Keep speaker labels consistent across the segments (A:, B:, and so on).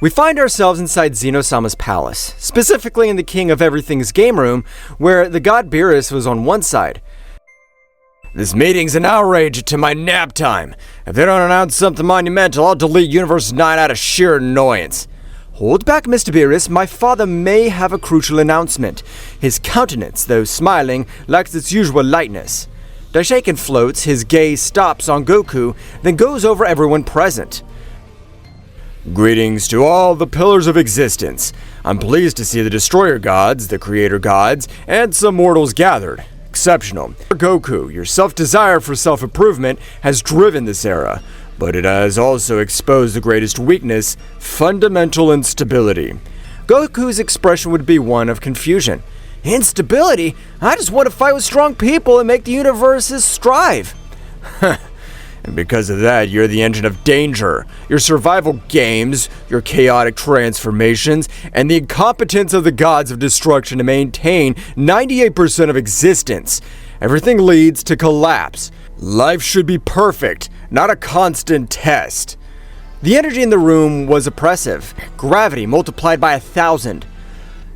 A: We find ourselves inside Zeno-sama's palace, specifically in the King of Everything's game room, where the god Beerus was on one side.
B: This meeting's an outrage to my nap time. If they don't announce something monumental, I'll delete Universe 9 out of sheer annoyance.
A: Hold back, Mr. Beerus, my father may have a crucial announcement. His countenance, though smiling, lacks its usual lightness. Daishaken floats, his gaze stops on Goku, then goes over everyone present.
B: Greetings to all the pillars of existence. I'm pleased to see the destroyer gods, the creator gods, and some mortals gathered. Exceptional. Goku, your self-desire for self-improvement has driven this era, but it has also exposed the greatest weakness, fundamental instability.
A: Goku's expression would be one of confusion. Instability? I just want to fight with strong people and make the universes strive.
B: And because of that, you're the engine of danger. Your survival games, your chaotic transformations, and the incompetence of the gods of destruction to maintain 98% of existence. Everything leads to collapse. Life should be perfect, not a constant test.
A: The energy in the room was oppressive. Gravity multiplied by 1,000.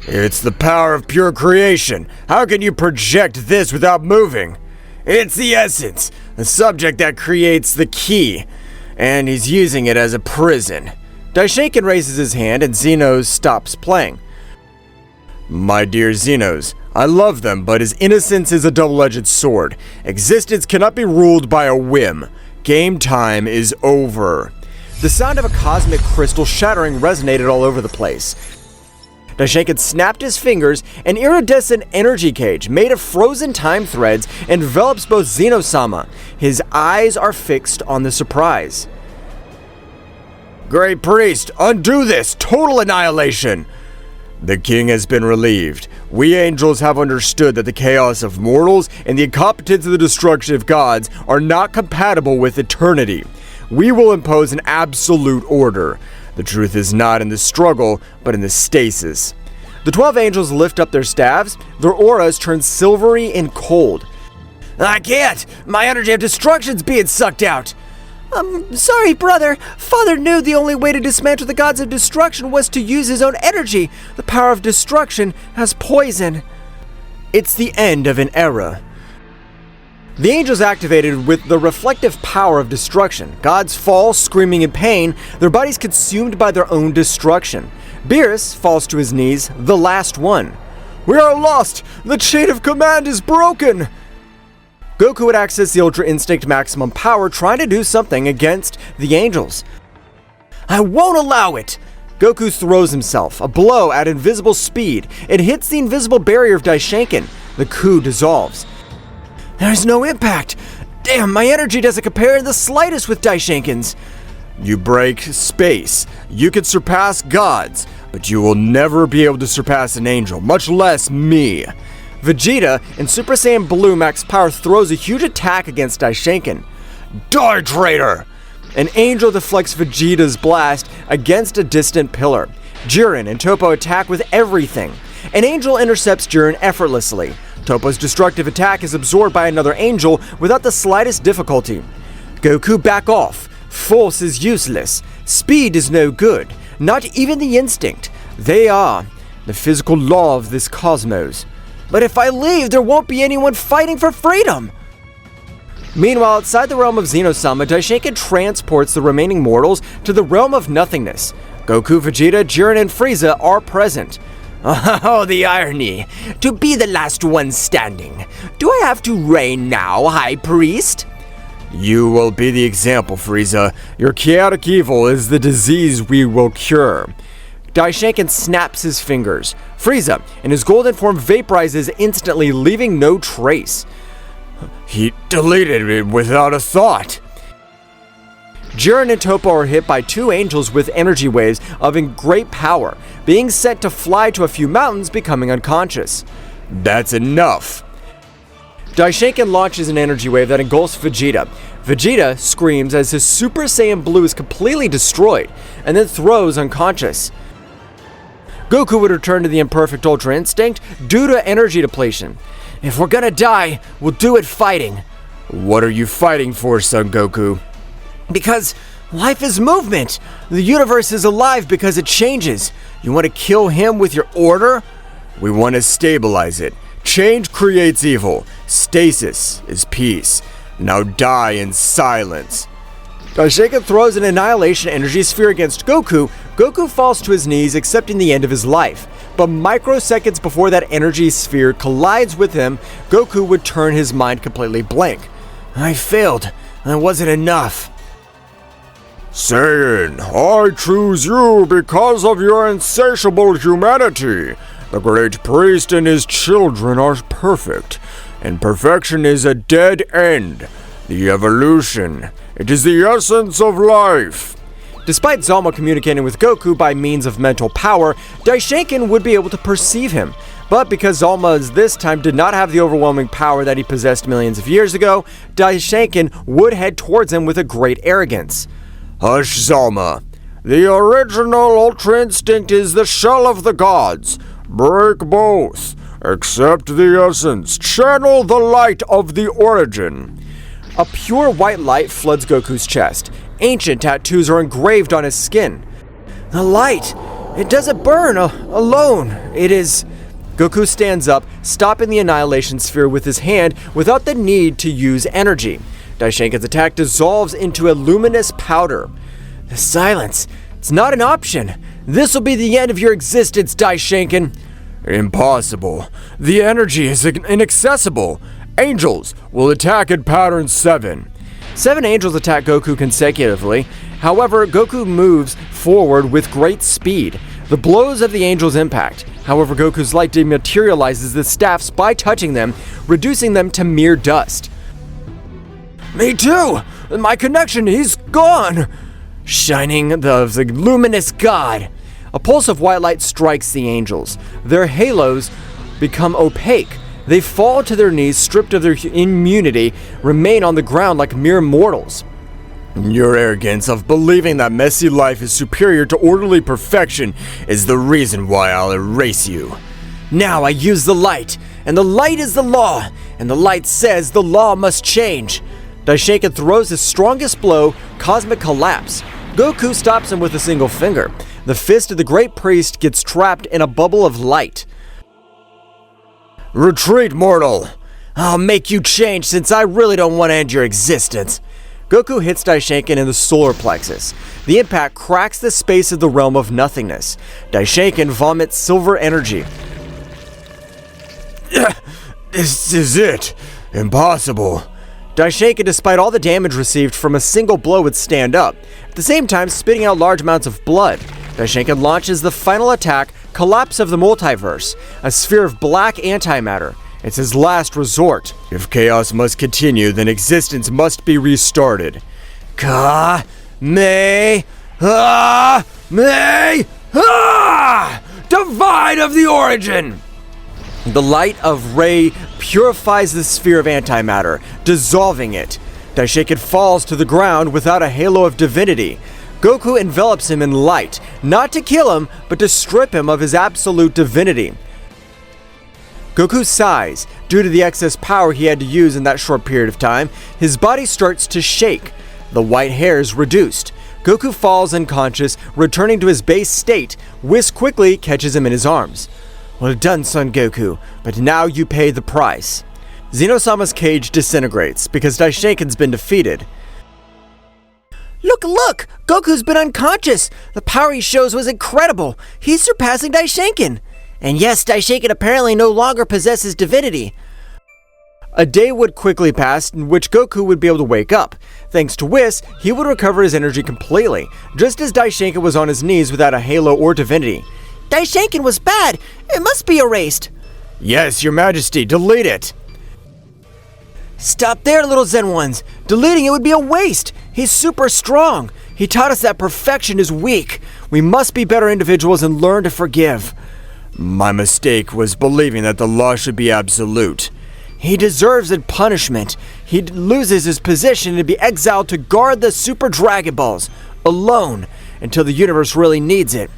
B: It's the power of pure creation. How can you project this without moving? It's the essence, the subject that creates the key, and he's using it as a prison.
A: Daishaken raises his hand and Zenos stops playing.
B: My dear Zenos, I love them, but his innocence is a double-edged sword. Existence cannot be ruled by a whim. Game time is over.
A: The sound of a cosmic crystal shattering resonated all over the place. Daishaken snapped his fingers. An iridescent energy cage made of frozen time threads envelops both Zeno-sama. His eyes are fixed on the surprise.
B: Great Priest, undo this! Total annihilation! The king has been relieved. We angels have understood that the chaos of mortals and the incompetence of the destruction of gods are not compatible with eternity. We will impose an absolute order. The truth is not in the struggle, but in the stasis.
A: The 12 angels lift up their staves. Their auras turn silvery and cold.
B: I can't! My energy of destruction's being sucked out!
A: Sorry, brother. Father knew the only way to dismantle the gods of destruction was to use his own energy. The power of destruction has poison.
B: It's the end of an era.
A: The angels activated with the reflective power of destruction. Gods fall, screaming in pain, their bodies consumed by their own destruction. Beerus falls to his knees, the last one.
B: We are lost! The chain of command is broken!
A: Goku would access the Ultra Instinct maximum power, trying to do something against the angels.
B: I won't allow it!
A: Goku throws himself, a blow at invisible speed. It hits the invisible barrier of Daishaken. The coup dissolves.
B: There's no impact! Damn, my energy doesn't compare in the slightest with Daishaken's! You break space. You can surpass gods, but you will never be able to surpass an angel, much less me.
A: Vegeta, in Super Saiyan Blue Max Power, throws a huge attack against Daishaken.
B: Die, traitor!
A: An angel deflects Vegeta's blast against a distant pillar. Jiren and Toppo attack with everything. An angel intercepts Jiren effortlessly. Toppo's destructive attack is absorbed by another angel without the slightest difficulty. Goku back off. Force is useless. Speed is no good. Not even the instinct. They are the physical law of this cosmos.
B: But if I leave, there won't be anyone fighting for freedom!
A: Meanwhile, outside the realm of Zeno-sama, Daishaken transports the remaining mortals to the realm of nothingness. Goku, Vegeta, Jiren, and Frieza are present.
B: Oh, the irony. To be the last one standing. Do I have to reign now, High Priest? You will be the example, Frieza. Your chaotic evil is the disease we will cure.
A: Daishaken snaps his fingers. Frieza, in his golden form, vaporizes instantly, leaving no trace.
B: He deleted it without a thought.
A: Jiren and Toppo are hit by two angels with energy waves of great power, being sent to fly to a few mountains, becoming unconscious.
B: That's enough.
A: Daishaken launches an energy wave that engulfs Vegeta. Vegeta screams as his Super Saiyan Blue is completely destroyed, and then throws unconscious. Goku would return to the imperfect Ultra Instinct due to energy depletion.
B: If we're gonna die, we'll do it fighting. What are you fighting for, Son Goku? Because
A: Life is movement. The universe is alive because it changes. You want to kill him with your order?
B: We want to stabilize it. Change creates evil. Stasis is peace. Now die in silence.
A: Daishinkan throws an annihilation energy sphere against Goku. Goku falls to his knees, accepting the end of his life. But microseconds before that energy sphere collides with him, Goku would turn his mind completely blank. I failed. That wasn't enough.
B: Saiyan, I choose you because of your insatiable humanity. The great priest and his children are perfect, and perfection is a dead end. The evolution, it is the essence of life.
A: Despite Zama communicating with Goku by means of mental power, Daishinkan would be able to perceive him. But because Zama this time did not have the overwhelming power that he possessed millions of years ago, Daishinkan would head towards him with a great arrogance.
B: Hush, Zama. The original Ultra Instinct is the shell of the gods. Break both. Accept the essence. Channel the light of the origin.
A: A pure white light floods Goku's chest. Ancient tattoos are engraved on his skin. The light! It doesn't burn alone. It is... Goku stands up, stopping the annihilation sphere with his hand without the need to use energy. Daishinkan's attack dissolves into a luminous powder. The silence. It's not an option. This will be the end of your existence, Daishinkan.
B: Impossible. The energy is inaccessible. Angels will attack in pattern 7.
A: 7 angels attack Goku consecutively. However, Goku moves forward with great speed. The blows of the angels impact. However, Goku's light dematerializes the staffs by touching them, reducing them to mere dust. Me too! My connection, he's gone! Shining the luminous god. A pulse of white light strikes the angels. Their halos become opaque. They fall to their knees, stripped of their immunity, remain on the ground like mere mortals.
B: Your arrogance of believing that messy life is superior to orderly perfection is the reason why I'll erase you.
A: Now I use the light, and the light is the law, and the light says the law must change. Daishinkan throws his strongest blow, cosmic collapse. Goku stops him with a single finger. The fist of the great priest gets trapped in a bubble of light.
B: Retreat, mortal!
A: I'll make you change since I really don't want to end your existence. Goku hits Daishinkan in the solar plexus. The impact cracks the space of the realm of nothingness. Daishinkan vomits silver energy.
B: This is it. Impossible.
A: Daishinkan, despite all the damage received from a single blow, would stand up, at the same time spitting out large amounts of blood. Daishinkan launches the final attack, Collapse of the Multiverse, a sphere of black antimatter. It's his last resort.
B: If chaos must continue, then existence must be restarted.
A: Divine of the origin! The light of Ray purifies the sphere of antimatter, dissolving it. Daishinkan falls to the ground without a halo of divinity. Goku envelops him in light, not to kill him, but to strip him of his absolute divinity. Goku sighs. Due to the excess power he had to use in that short period of time, his body starts to shake. The white hair is reduced. Goku falls unconscious, returning to his base state. Whis quickly catches him in his arms. Well done, Son Goku, but now you pay the price. Zeno-sama's cage disintegrates because Daishinkan's been defeated. Look! Goku's been unconscious! The power he shows was incredible! He's surpassing Daishinkan! And yes, Daishinkan apparently no longer possesses divinity. A day would quickly pass in which Goku would be able to wake up. Thanks to Whis, he would recover his energy completely, just as Daishinkan was on his knees without a halo or divinity. Daishinkan was bad! It must be erased!
B: Yes, your majesty, delete it!
A: Stop there, little Zen ones! Deleting it would be a waste! He's super strong! He taught us that perfection is weak. We must be better individuals and learn to forgive.
B: My mistake was believing that the law should be absolute.
A: He deserves a punishment. He loses his position and be exiled to guard the Super Dragon Balls, alone, until the universe really needs it.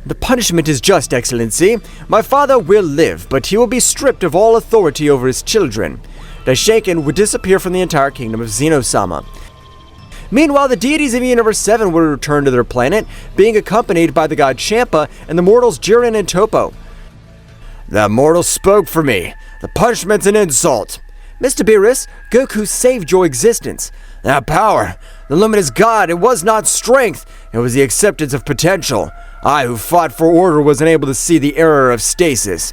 A: The punishment is just, Excellency. My father will live, but he will be stripped of all authority over his children. Daishinkan would disappear from the entire kingdom of Zeno-sama. Meanwhile, the deities of Universe 7 would return to their planet, being accompanied by the god Champa and the mortals Jiren and Toppo.
B: That mortal spoke for me. The punishment's an insult.
A: Mr. Beerus, Goku saved your existence.
B: That power, the luminous god, it was not strength. It was the acceptance of potential. I, who fought for order, was unable to see the error of stasis.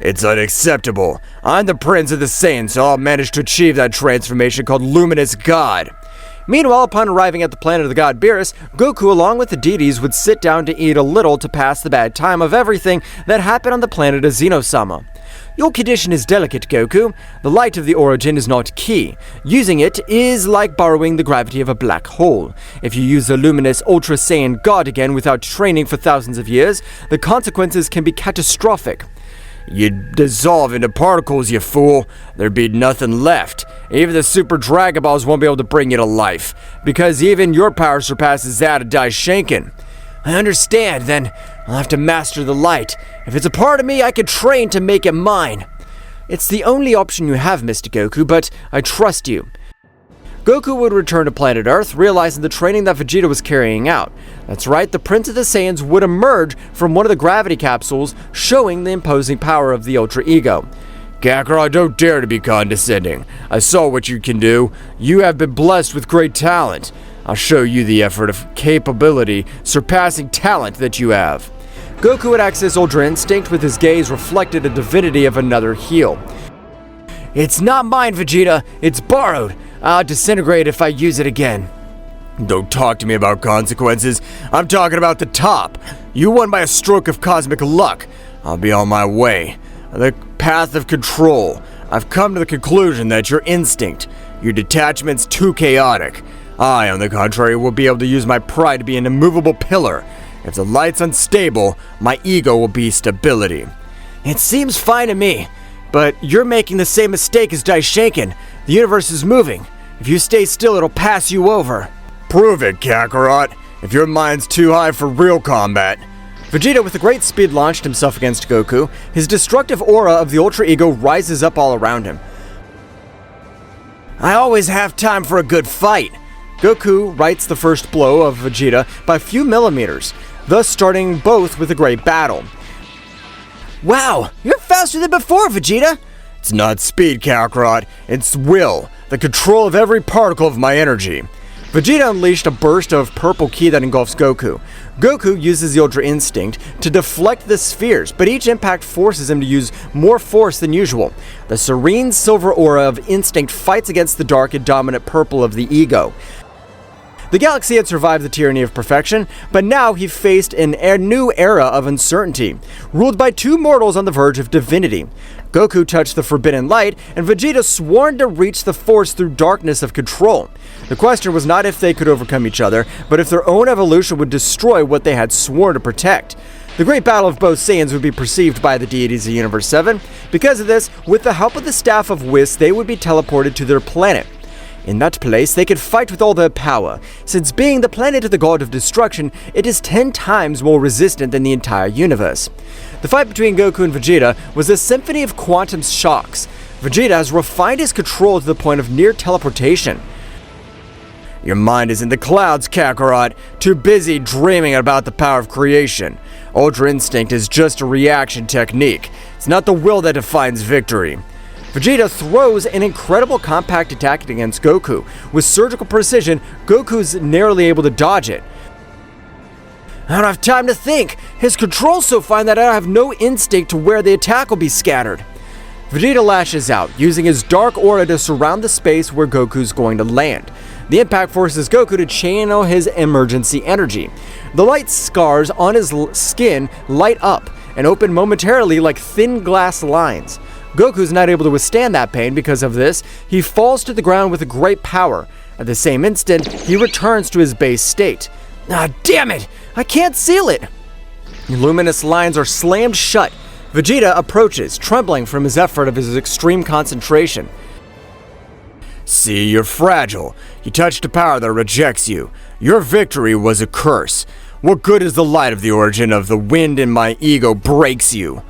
B: It's unacceptable. I'm the prince of the Saiyans, so I'll manage to achieve that transformation called luminous god.
A: Meanwhile, upon arriving at the planet of the god Beerus, Goku along with the deities would sit down to eat a little to pass the bad time of everything that happened on the planet of Zeno-sama. Your condition is delicate, Goku. The light of the origin is not key. Using it is like borrowing the gravity of a black hole. If you use the luminous Ultra Saiyan God again without training for thousands of years, the consequences can be catastrophic.
B: You'd dissolve into particles, you fool. There'd be nothing left. Even the Super Dragon Balls won't be able to bring you to life, because even your power surpasses that of Daishinken.
A: I understand, then I'll have to master the light. If it's a part of me, I can train to make it mine. It's the only option you have, Mr. Goku, but I trust you. Goku would return to planet Earth, realizing the training that Vegeta was carrying out. That's right, the Prince of the Saiyans would emerge from one of the gravity capsules, showing the imposing power of the Ultra Ego.
B: Kakarot, don't dare to be condescending. I saw what you can do. You have been blessed with great talent. I'll show you the effort of capability, surpassing talent that you have.
A: Goku would access Ultra Instinct with his gaze reflected a divinity of another heel. It's not mine, Vegeta. It's borrowed. I'll disintegrate if I use it again.
B: Don't talk to me about consequences. I'm talking about the top. You won by a stroke of cosmic luck. I'll be on my way. The path of control. I've come to the conclusion that your instinct, your detachment's too chaotic. I, on the contrary, will be able to use my pride to be an immovable pillar. If the light's unstable, my ego will be stability.
A: It seems fine to me, but you're making the same mistake as Daishinken. The universe is moving. If you stay still, it'll pass you over.
B: Prove it, Kakarot. If your mind's too high for real combat.
A: Vegeta with a great speed launched himself against Goku. His destructive aura of the Ultra Ego rises up all around him. I always have time for a good fight. Goku rights the first blow of Vegeta by a few millimeters, thus starting both with a great battle. Wow, you're faster than before, Vegeta!
B: It's not speed, Kakarot. It's will, the control of every particle of my energy.
A: Vegeta unleashed a burst of purple ki that engulfs Goku. Goku uses the Ultra Instinct to deflect the spheres, but each impact forces him to use more force than usual. The serene silver aura of Instinct fights against the dark and dominant purple of the Ego. The galaxy had survived the tyranny of perfection, but now he faced a new era of uncertainty, ruled by two mortals on the verge of divinity. Goku touched the forbidden light, and Vegeta sworn to reach the force through darkness of control. The question was not if they could overcome each other, but if their own evolution would destroy what they had sworn to protect. The great battle of both Saiyans would be perceived by the deities of Universe 7. Because of this, with the help of the Staff of Whis, they would be teleported to their planet. In that place, they could fight with all their power. Since being the planet of the god of destruction, it is 10 times more resistant than the entire universe. The fight between Goku and Vegeta was a symphony of quantum shocks. Vegeta has refined his control to the point of near teleportation.
B: Your mind is in the clouds, Kakarot, too busy dreaming about the power of creation. Ultra Instinct is just a reaction technique. It's not the will that defines victory.
A: Vegeta throws an incredible compact attack against Goku. With surgical precision, Goku's narrowly able to dodge it. I don't have time to think. His control's so fine that I have no instinct to where the attack will be scattered. Vegeta lashes out, using his dark aura to surround the space where Goku's going to land. The impact forces Goku to channel his emergency energy. The light scars on his skin light up and open momentarily like thin glass lines. Goku's not able to withstand that pain. Because of this, he falls to the ground with a great power. At the same instant, he returns to his base state. Ah, damn it! I can't seal it! Luminous lines are slammed shut. Vegeta approaches, trembling from his effort of his extreme concentration.
B: See, you're fragile. You touched a power that rejects you. Your victory was a curse. What good is the light of the origin of the wind in my ego breaks you?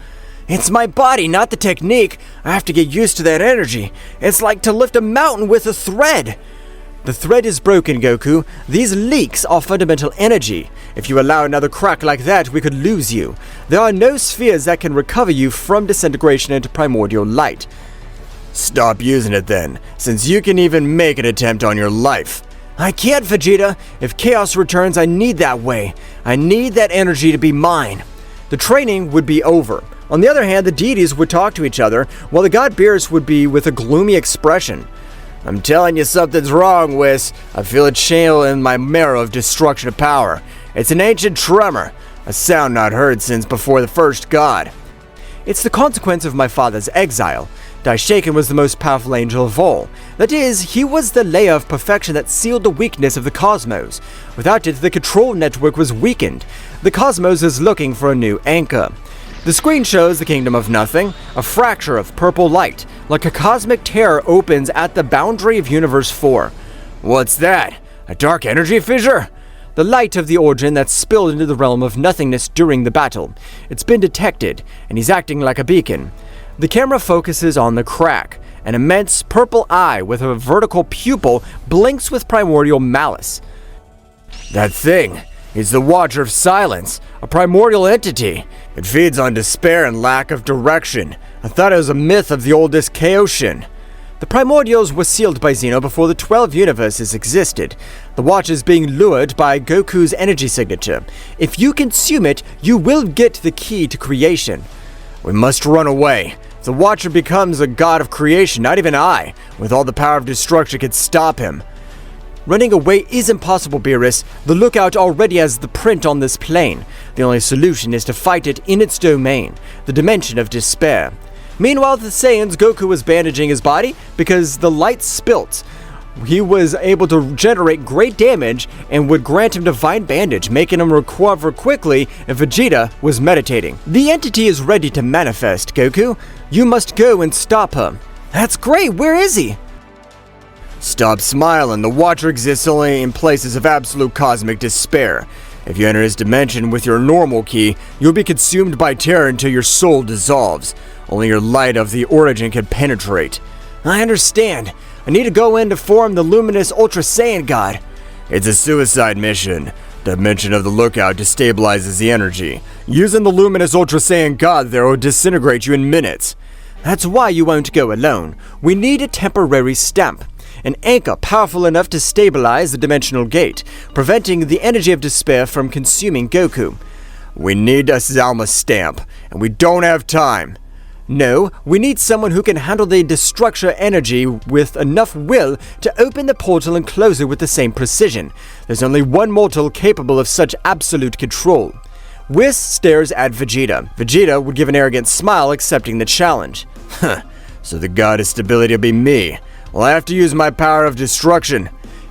A: It's my body, not the technique. I have to get used to that energy. It's like to lift a mountain with a thread. The thread is broken, Goku. These leaks are fundamental energy. If you allow another crack like that, we could lose you. There are no spheres that can recover you from disintegration into primordial light.
B: Stop using it then, since you can even make an attempt on your life.
A: I can't, Vegeta. If Chaos returns, I need that way. I need that energy to be mine. The training would be over. On the other hand, the deities would talk to each other, while the god Beerus would be with a gloomy expression.
B: I'm telling you something's wrong, Whis. I feel a chill in my marrow of destruction of power. It's an ancient tremor, a sound not heard since before the first god.
A: It's the consequence of my father's exile. Daishaken was the most powerful angel of all. That is, he was the layer of perfection that sealed the weakness of the cosmos. Without it, the control network was weakened. The cosmos is looking for a new anchor. The screen shows the kingdom of nothing, a fracture of purple light, like a cosmic tear opens at the boundary of Universe 4.
B: What's that? A dark energy fissure?
A: The light of the origin that spilled into the realm of nothingness during the battle. It's been detected, and he's acting like a beacon. The camera focuses on the crack. An immense purple eye with a vertical pupil blinks with primordial malice.
B: That thing is the Watcher of Silence, a primordial entity. It feeds on despair and lack of direction. I thought it was a myth of the oldest Chaosian.
A: The primordials were sealed by Zeno before the 12 universes existed. The watch is being lured by Goku's energy signature. If you consume it, you will get the key to creation.
B: We must run away. If the Watcher becomes a god of creation, not even I, with all the power of destruction, could stop him.
A: Running away is impossible, Beerus. The Lookout already has the print on this plane. The only solution is to fight it in its domain, the dimension of despair. Meanwhile, the Saiyans, Goku was bandaging his body because the light spilt. He was able to generate great damage and would grant him divine bandage, making him recover quickly, and Vegeta was meditating. The entity is ready to manifest, Goku. You must go and stop her. That's great, where is he?
B: Stop smiling. The Watcher exists only in places of absolute cosmic despair. If you enter his dimension with your normal ki, you'll be consumed by terror until your soul dissolves. Only your light of the origin can penetrate.
A: I understand. I need to go in to form the luminous Ultra Saiyan God.
B: It's a suicide mission. The dimension of the Lookout destabilizes the energy. Using the luminous Ultra Saiyan God there will disintegrate you in minutes.
A: That's why you won't go alone. We need a temporary stamp. An anchor powerful enough to stabilize the dimensional gate, preventing the energy of despair from consuming Goku.
B: We need a Zalma stamp, and we don't have time.
A: No, we need someone who can handle the destruction energy with enough will to open the portal and close it with the same precision. There's only one mortal capable of such absolute control. Whis stares at Vegeta. Vegeta would give an arrogant smile, accepting the challenge.
B: So the god of stability will be me. Well, I have to use my power of destruction.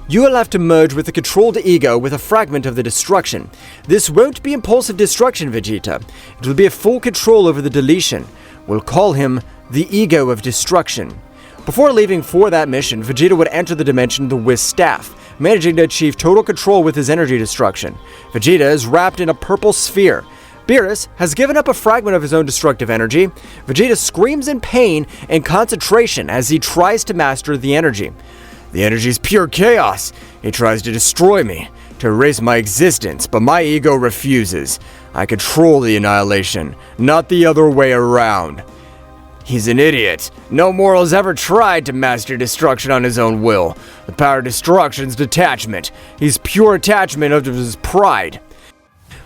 A: You will have to merge with the controlled ego with a fragment of the destruction. This won't be impulsive destruction, Vegeta. It will be a full control over the deletion. We'll call him the Ego of Destruction. Before leaving for that mission, Vegeta would enter the dimension of the Whis staff, managing to achieve total control with his energy destruction. Vegeta is wrapped in a purple sphere. Beerus has given up a fragment of his own destructive energy. Vegeta screams in pain and concentration as he tries to master the energy.
B: The energy is pure chaos. It tries to destroy me, to erase my existence, but my ego refuses. I control the annihilation, not the other way around. He's an idiot. No mortal has ever tried to master destruction on his own will. The power of destruction's detachment. He's pure attachment of his pride.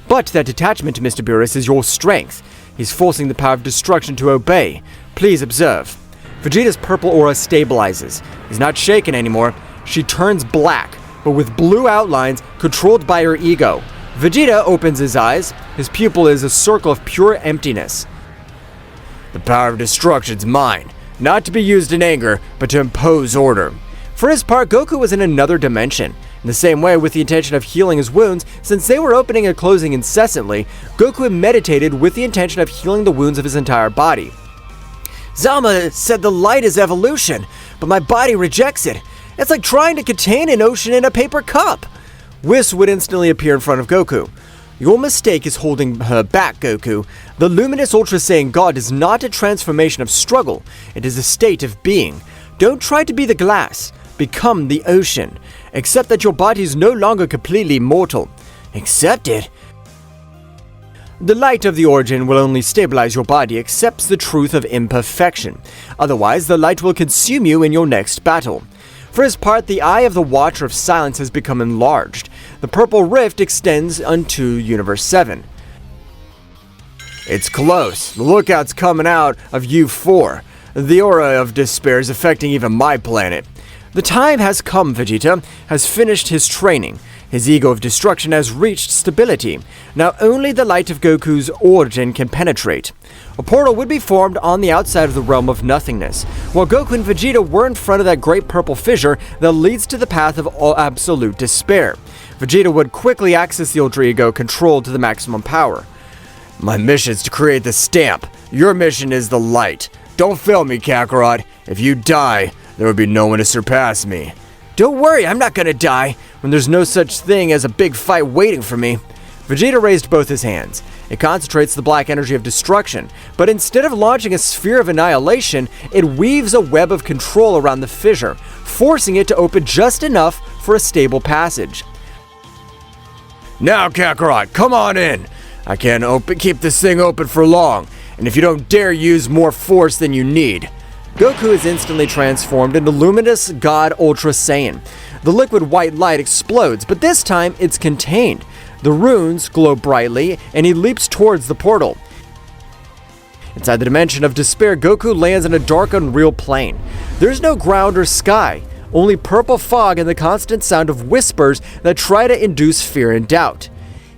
A: But that detachment, Mr. Beerus, is your strength. He's forcing the power of destruction to obey. Please observe. Vegeta's purple aura stabilizes. He's not shaken anymore. She turns black, but with blue outlines controlled by her ego. Vegeta opens his eyes. His pupil is a circle of pure emptiness.
B: The power of destruction's mine, not to be used in anger, but to impose order.
A: For his part, Goku was in another dimension. In the same way, with the intention of healing his wounds, since they were opening and closing incessantly, Goku had meditated with the intention of healing the wounds of his entire body. Zama said the light is evolution, but my body rejects it. It's like trying to contain an ocean in a paper cup. Whis would instantly appear in front of Goku. Your mistake is holding her back, Goku. The luminous Ultra Saiyan God is not a transformation of struggle. It is a state of being. Don't try to be the glass. Become the ocean. Accept that your body is no longer completely mortal. Accept it? The light of the origin will only stabilize your body accepts the truth of imperfection. Otherwise, the light will consume you in your next battle. For his part, the eye of the Watcher of Silence has become enlarged. The purple rift extends unto Universe 7. It's close. The lookout's coming out of U4. The aura of despair is affecting even my planet. The time has come, Vegeta has finished his training. His ego of destruction has reached stability. Now only the light of Goku's origin can penetrate. A portal would be formed on the outside of the realm of nothingness, while Goku and Vegeta were in front of that great purple fissure that leads to the path of absolute despair. Vegeta would quickly access the Ultra Ego controlled to the maximum power. My mission is to create the stamp. Your mission is the light. Don't fail me, Kakarot. If you die, there will be no one to surpass me. Don't worry, I'm not gonna die, when there's no such thing as a big fight waiting for me. Vegeta raised both his hands. It concentrates the black energy of destruction, but instead of launching a sphere of annihilation, it weaves a web of control around the fissure, forcing it to open just enough for a stable passage. Now, Kakarot, come on in. I can't keep this thing open for long, and if you don't dare use more force than you need. Goku is instantly transformed into luminous God Ultra Saiyan. The liquid white light explodes, but this time it's contained. The runes glow brightly, and he leaps towards the portal. Inside the dimension of despair, Goku lands in a dark, unreal plane. There's no ground or sky, only purple fog and the constant sound of whispers that try to induce fear and doubt.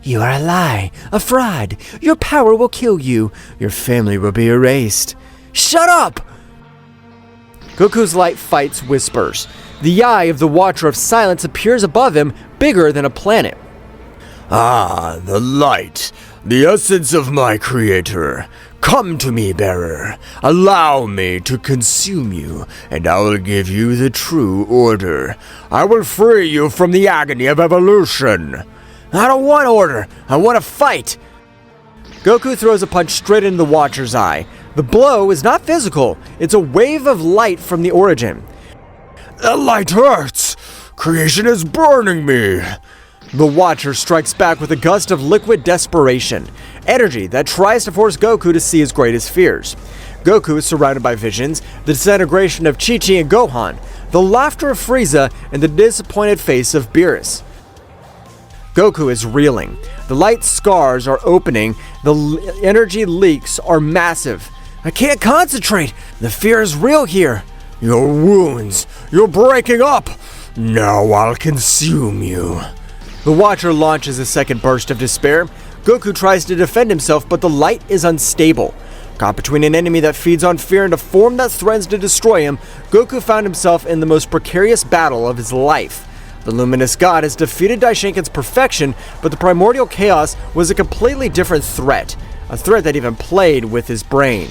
A: You are a lie, a fraud. Your power will kill you. Your family will be erased. Shut up! Goku's light fights whispers. The eye of the Watcher of Silence appears above him, bigger than a planet.
B: Ah, the light, the essence of my creator. Come to me, bearer. Allow me to consume you, and I will give you the true order. I will free you from the agony of evolution. I don't want order. I want to fight. Goku throws a punch straight into the Watcher's eye. The blow is not physical. It's a wave of light from the origin. The light hurts. Creation is burning me.
A: The Watcher strikes back with a gust of liquid desperation, energy that tries to force Goku to see his greatest fears. Goku is surrounded by visions, the disintegration of Chi-Chi and Gohan, the laughter of Frieza, and the disappointed face of Beerus. Goku is reeling. The light scars are opening. The energy leaks are massive. I can't concentrate. The fear is real here.
B: Your wounds. You're breaking up. Now I'll consume you.
A: The Watcher launches a second burst of despair. Goku tries to defend himself, but the light is unstable. Caught between an enemy that feeds on fear and a form that threatens to destroy him, Goku found himself in the most precarious battle of his life. The Luminous God has defeated Daishinkan's perfection, but the primordial chaos was a completely different threat. A threat that even played with his brain.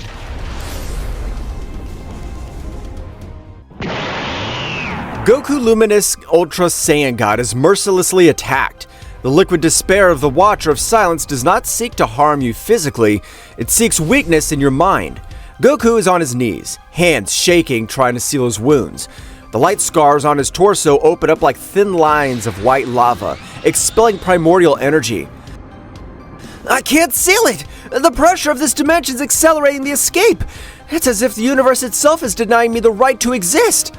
A: Goku Luminous Ultra Saiyan God is mercilessly attacked. The liquid despair of the Watcher of Silence does not seek to harm you physically, it seeks weakness in your mind. Goku is on his knees, hands shaking, trying to seal his wounds. The light scars on his torso open up like thin lines of white lava, expelling primordial energy. I can't seal it! The pressure of this dimension is accelerating the escape! It's as if the universe itself is denying me the right to exist!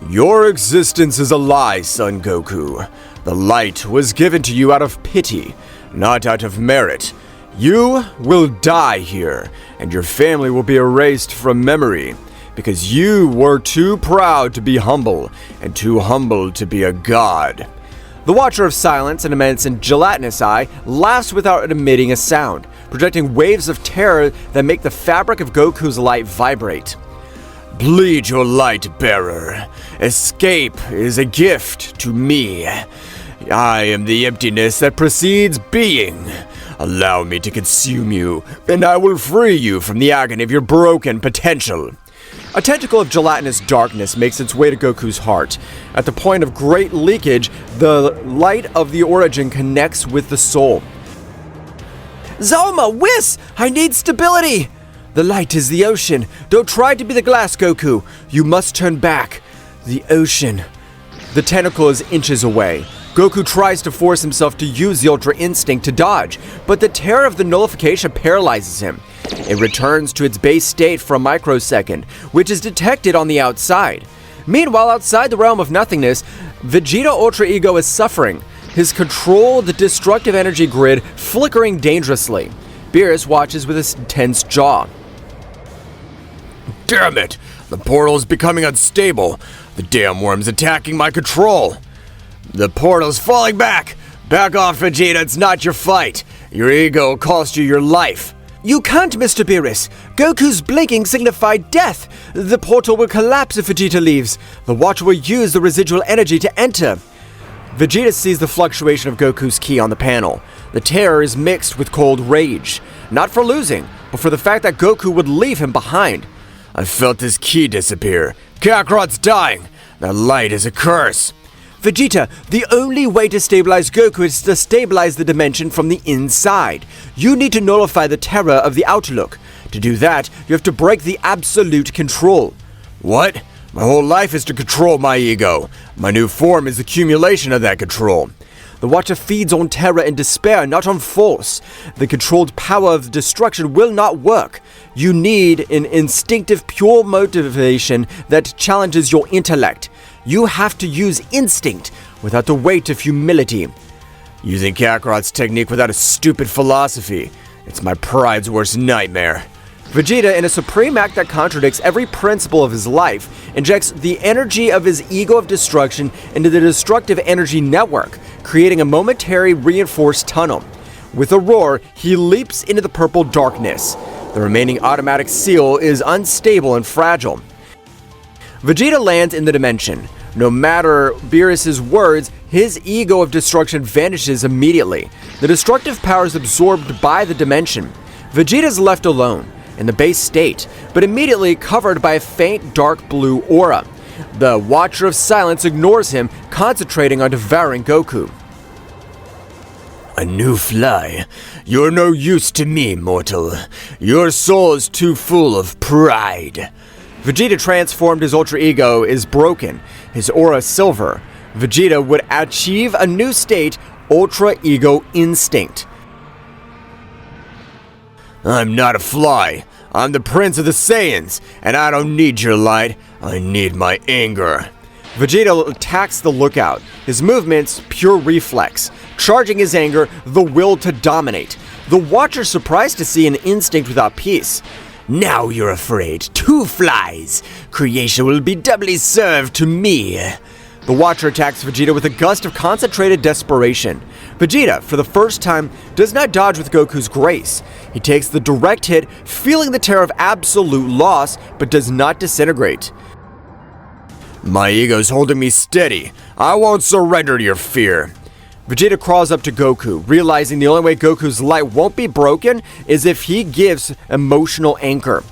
B: Your existence is a lie, Son Goku. The light was given to you out of pity, not out of merit. You will die here, and your family will be erased from memory. Because you were too proud to be humble, and too humble to be a god.
A: The Watcher of Silence, an immense and gelatinous eye, laughs without emitting a sound, projecting waves of terror that make the fabric of Goku's light vibrate.
B: Bleed your light, bearer. Escape is a gift to me. I am the emptiness that precedes being. Allow me to consume you, and I will free you from the agony of your broken potential.
A: A tentacle of gelatinous darkness makes its way to Goku's heart. At the point of great leakage, the light of the origin connects with the soul. Zoma, Whis! I need stability! The light is the ocean. Don't try to be the glass, Goku. You must turn back. The ocean. The tentacle is inches away. Goku tries to force himself to use the Ultra Instinct to dodge, but the terror of the nullification paralyzes him. It returns to its base state for a microsecond, which is detected on the outside. Meanwhile, outside the realm of nothingness, Vegeta Ultra Ego is suffering. His control the destructive energy grid flickering dangerously. Beerus watches with a tense jaw.
B: Damn it! The portal is becoming unstable. The damn worm's attacking my control. The portal's falling back! Back off, Vegeta, it's not your fight. Your ego will cost you your life.
A: You can't, Mr. Beerus. Goku's blinking signified death. The portal will collapse if Vegeta leaves. The Watcher will use the residual energy to enter. Vegeta sees the fluctuation of Goku's ki on the panel. The terror is mixed with cold rage. Not for losing, but for the fact that Goku would leave him behind.
B: I felt his ki disappear. Kakarot's dying. That light is a curse.
A: Vegeta, the only way to stabilize Goku is to stabilize the dimension from the inside. You need to nullify the terror of the outlook. To do that, you have to break the absolute control.
B: What? My whole life is to control my ego. My new form is the accumulation of that control.
A: The Watcher feeds on terror and despair, not on force. The controlled power of destruction will not work. You need an instinctive, pure motivation that challenges your intellect. You have to use instinct without the weight of humility.
B: Using Kakarot's technique without a stupid philosophy. It's my pride's worst nightmare.
A: Vegeta, in a supreme act that contradicts every principle of his life, injects the energy of his ego of destruction into the destructive energy network, creating a momentary reinforced tunnel. With a roar, he leaps into the purple darkness. The remaining automatic seal is unstable and fragile. Vegeta lands in the dimension. No matter Beerus' words, his ego of destruction vanishes immediately. The destructive power is absorbed by the dimension. Vegeta is left alone, in the base state, but immediately covered by a faint dark blue aura. The Watcher of Silence ignores him, concentrating on devouring Goku.
B: A new fly. You're no use to me, mortal. Your soul is too full of pride.
A: Vegeta transformed, his Ultra Ego is broken, his aura silver. Vegeta would achieve a new state, Ultra Ego Instinct.
B: I'm not a fly. I'm the Prince of the Saiyans, and I don't need your light. I need my anger.
A: Vegeta attacks the Lookout, his movements pure reflex, charging his anger, the will to dominate. The Watcher's surprised to see an instinct without peace.
B: Now you're afraid. 2 flies. Creation will be doubly served to me.
A: The Watcher attacks Vegeta with a gust of concentrated desperation. Vegeta, for the first time, does not dodge with Goku's grace. He takes the direct hit, feeling the terror of absolute loss, but does not disintegrate.
B: My ego's holding me steady. I won't surrender to your fear.
A: Vegeta crawls up to Goku, realizing the only way Goku's light won't be broken is if he gives emotional anchor.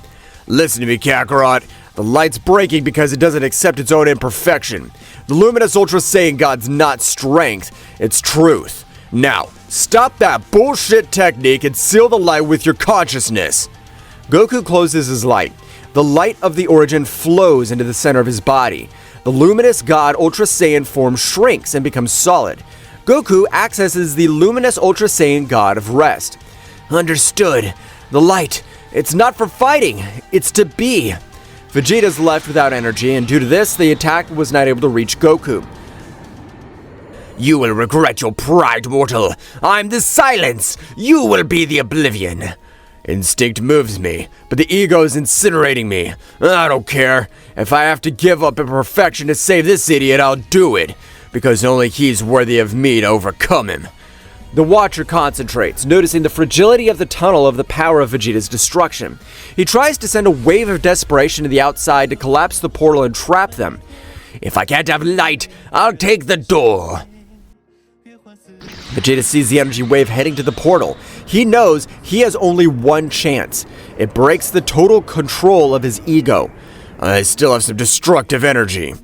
B: Listen to me, Kakarot. The light's breaking because it doesn't accept its own imperfection. The luminous Ultra Saiyan God's not strength, it's truth. Now, stop that bullshit technique and seal the light with your consciousness.
A: Goku closes his light. The light of the origin flows into the center of his body. The luminous God Ultra Saiyan form shrinks and becomes solid. Goku accesses the luminous Ultra Saiyan God of Rest.
B: Understood. The light, it's not for fighting, it's to be.
A: Vegeta's left without energy, and due to this, the attack was not able to reach Goku.
B: You will regret your pride, mortal. I'm the silence. You will be the oblivion. Instinct moves me, but the ego is incinerating me. I don't care. If I have to give up imperfection to save this idiot, I'll do it. Because only he's worthy of me to overcome him.
A: The Watcher concentrates, noticing the fragility of the tunnel of the power of Vegeta's destruction. He tries to send a wave of desperation to the outside to collapse the portal and trap them.
B: If I can't have light, I'll take the door.
A: Vegeta sees the energy wave heading to the portal. He knows he has only one chance. It breaks the total control of his ego.
B: I still have some destructive energy.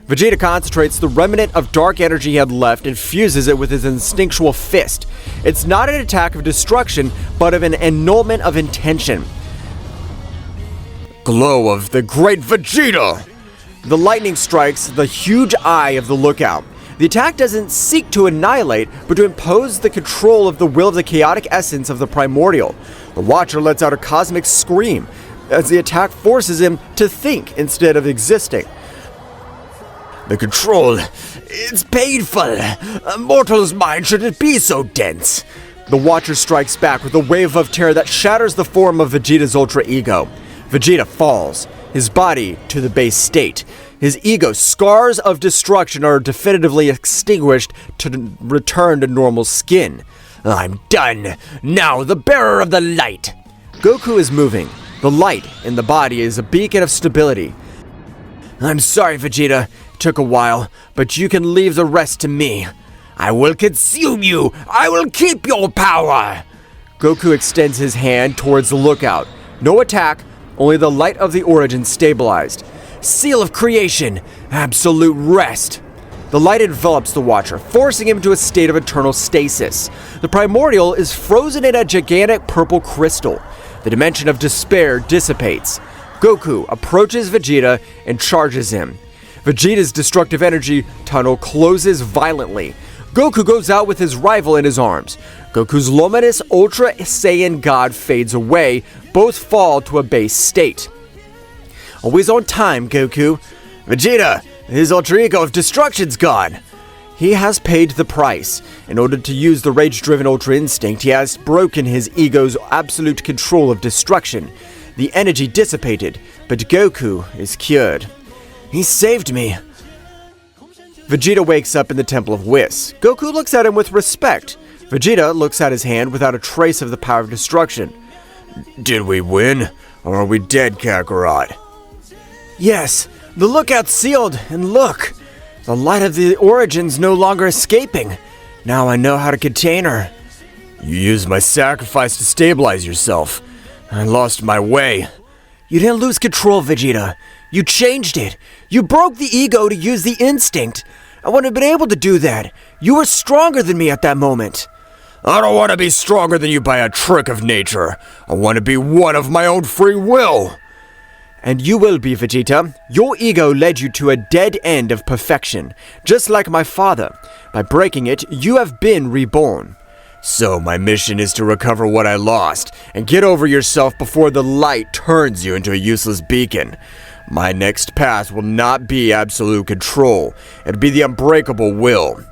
A: Vegeta concentrates the remnant of dark energy he had left and fuses it with his instinctual fist. It's not an attack of destruction, but of an annulment of intention.
B: Glow of the great Vegeta!
A: The lightning strikes the huge eye of the lookout. The attack doesn't seek to annihilate, but to impose the control of the will of the chaotic essence of the primordial. The Watcher lets out a cosmic scream as the attack forces him to think instead of existing.
B: The control, it's painful. A mortal's mind shouldn't be so dense.
A: The Watcher strikes back with a wave of terror that shatters the form of Vegeta's ultra ego. Vegeta falls, his body to the base state. His ego scars of destruction are definitively extinguished to return to normal skin.
B: I'm done. Now the bearer of the light.
A: Goku is moving. The light in the body is a beacon of stability.
B: I'm sorry, Vegeta. It took a while, but you can leave the rest to me. I will consume you. I will keep your power.
A: Goku extends his hand towards the lookout. No attack, only the light of the origin stabilized.
B: Seal of creation. Absolute rest.
A: The light envelops the Watcher, forcing him to a state of eternal stasis. The primordial is frozen in a gigantic purple crystal. The dimension of despair dissipates. Goku approaches Vegeta and charges him. Vegeta's destructive energy tunnel closes violently. Goku goes out with his rival in his arms. Goku's luminous Ultra Saiyan God fades away. Both fall to a base state.
B: Always on time, Goku. Vegeta, his alter ego of destruction's gone.
A: He has paid the price. In order to use the rage-driven Ultra Instinct, he has broken his ego's absolute control of destruction. The energy dissipated, but Goku is cured.
B: He saved me.
A: Vegeta wakes up in the Temple of Whis. Goku looks at him with respect. Vegeta looks at his hand without a trace of the power of destruction.
B: Did we win? Or are we dead, Kakarot?
A: Yes, the lookout's sealed, and look! The light of the origin's no longer escaping. Now I know how to contain her.
B: You used my sacrifice to stabilize yourself. I lost my way.
A: You didn't lose control, Vegeta. You changed it. You broke the ego to use the instinct. I wouldn't have been able to do that. You were stronger than me at that moment.
B: I don't want to be stronger than you by a trick of nature. I want to be one of my own free will.
A: And you will be, Vegeta. Your ego led you to a dead end of perfection, just like my father. By breaking it, you have been reborn.
B: So my mission is to recover what I lost, and get over yourself before the light turns you into a useless beacon. My next path will not be absolute control. It'll be the unbreakable will.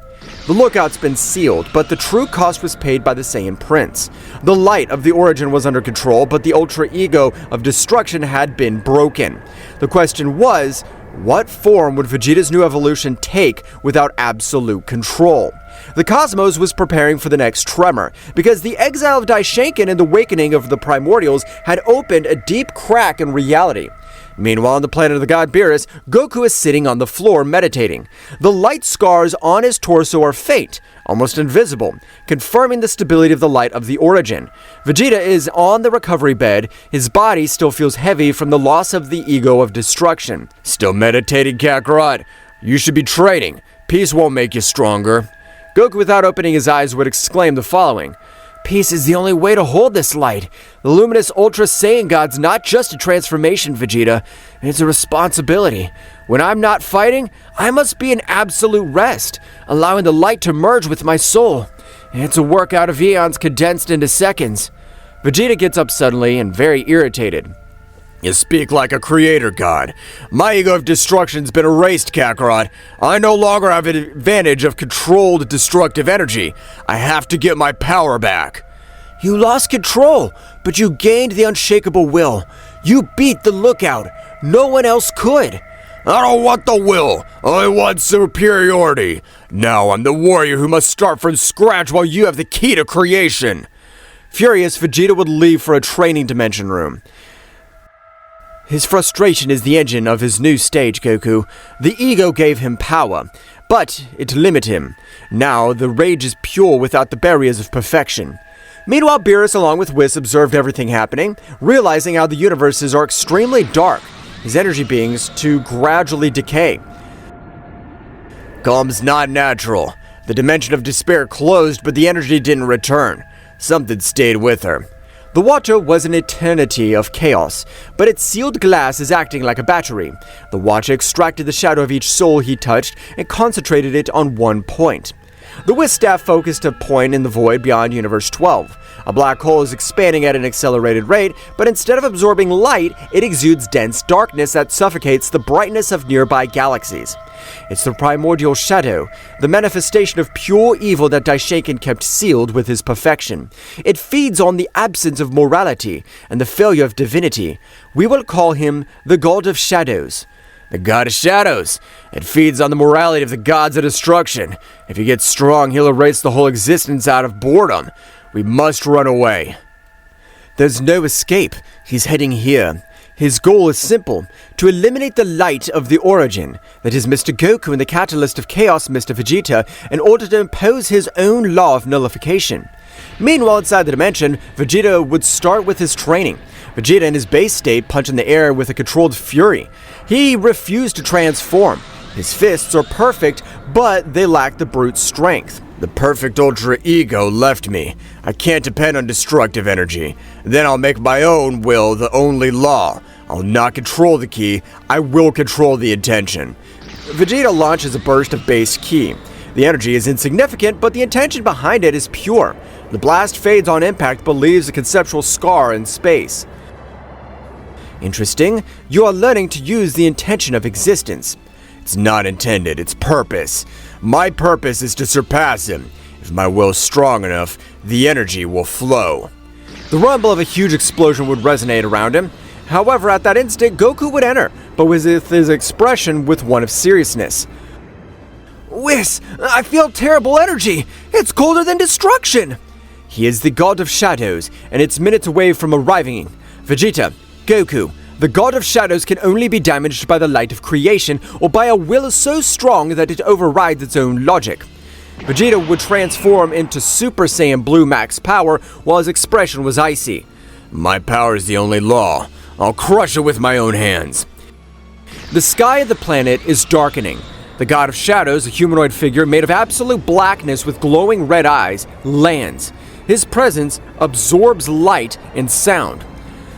A: The lookout's been sealed, but the true cost was paid by the Saiyan Prince. The light of the origin was under control, but the ultra ego of destruction had been broken. The question was, what form would Vegeta's new evolution take without absolute control? The cosmos was preparing for the next tremor, because the exile of Daishinkan and the awakening of the primordials had opened a deep crack in reality. Meanwhile, on the planet of the god Beerus, Goku is sitting on the floor meditating. The light scars on his torso are faint, almost invisible, confirming the stability of the light of the origin. Vegeta is on the recovery bed. His body still feels heavy from the loss of the ego of destruction.
B: Still meditating, Kakarot? You should be training. Peace won't make you stronger.
A: Goku, without opening his eyes, would exclaim the following. Peace is the only way to hold this light. The luminous Ultra Saiyan God's not just a transformation, Vegeta. It's a responsibility. When I'm not fighting, I must be in absolute rest, allowing the light to merge with my soul. It's a workout of eons condensed into seconds. Vegeta gets up suddenly and very irritated.
B: You speak like a creator god. My ego of destruction's been erased, Kakarot. I no longer have an advantage of controlled destructive energy. I have to get my power back.
A: You lost control, but you gained the unshakable will. You beat the lookout. No one else could.
B: I don't want the will. I want superiority. Now I'm the warrior who must start from scratch while you have the key to creation.
A: Furious, Vegeta would leave for a training dimension room. His frustration is the engine of his new stage, Goku. The ego gave him power, but it limited him. Now, the rage is pure without the barriers of perfection. Meanwhile, Beerus, along with Whis, observed everything happening, realizing how the universes are extremely dark, his energy beings to gradually decay.
B: Calm's not natural. The dimension of despair closed, but the energy didn't return. Something stayed with her.
A: The water was an eternity of chaos, but its sealed glass is acting like a battery. The watcher extracted the shadow of each soul he touched and concentrated it on one point. The whisk staff focused a point in the void beyond Universe 12. A black hole is expanding at an accelerated rate, but instead of absorbing light, it exudes dense darkness that suffocates the brightness of nearby galaxies. It's the primordial shadow, the manifestation of pure evil that Daishaken kept sealed with his perfection. It feeds on the absence of morality and the failure of divinity. We will call him the God of Shadows. The God of Shadows. It feeds on the morality of the gods of destruction. If he gets strong, he'll erase the whole existence out of boredom. We must run away. There's no escape. He's heading here. His goal is simple, to eliminate the light of the origin, that is Mr. Goku and the catalyst of chaos, Mr. Vegeta, in order to impose his own law of nullification. Meanwhile, inside the dimension, Vegeta would start with his training. Vegeta in his base state punched in the air with a controlled fury. He refused to transform. His fists are perfect, but they lack the brute strength. The perfect ultra ego left me. I can't depend on destructive energy. Then I'll make my own will the only law. I'll not control the ki, I will control the intention. Vegeta launches a burst of base ki. The energy is insignificant, but the intention behind it is pure. The blast fades on impact but leaves a conceptual scar in space. Interesting, you are learning to use the intention of existence. It's not intended, it's purpose. My purpose is to surpass him. If my will's strong enough, the energy will flow. The rumble of a huge explosion would resonate around him. However, at that instant, Goku would enter, but with his expression with one of seriousness. Whis, I feel terrible energy. It's colder than destruction. He is the God of Shadows, and it's minutes away from arriving. Vegeta, Goku, the God of Shadows can only be damaged by the light of creation or by a will so strong that it overrides its own logic. Vegeta would transform into Super Saiyan Blue Max power while his expression was icy. My power is the only law. I'll crush it with my own hands. The sky of the planet is darkening. The God of Shadows, a humanoid figure made of absolute blackness with glowing red eyes, lands. His presence absorbs light and sound.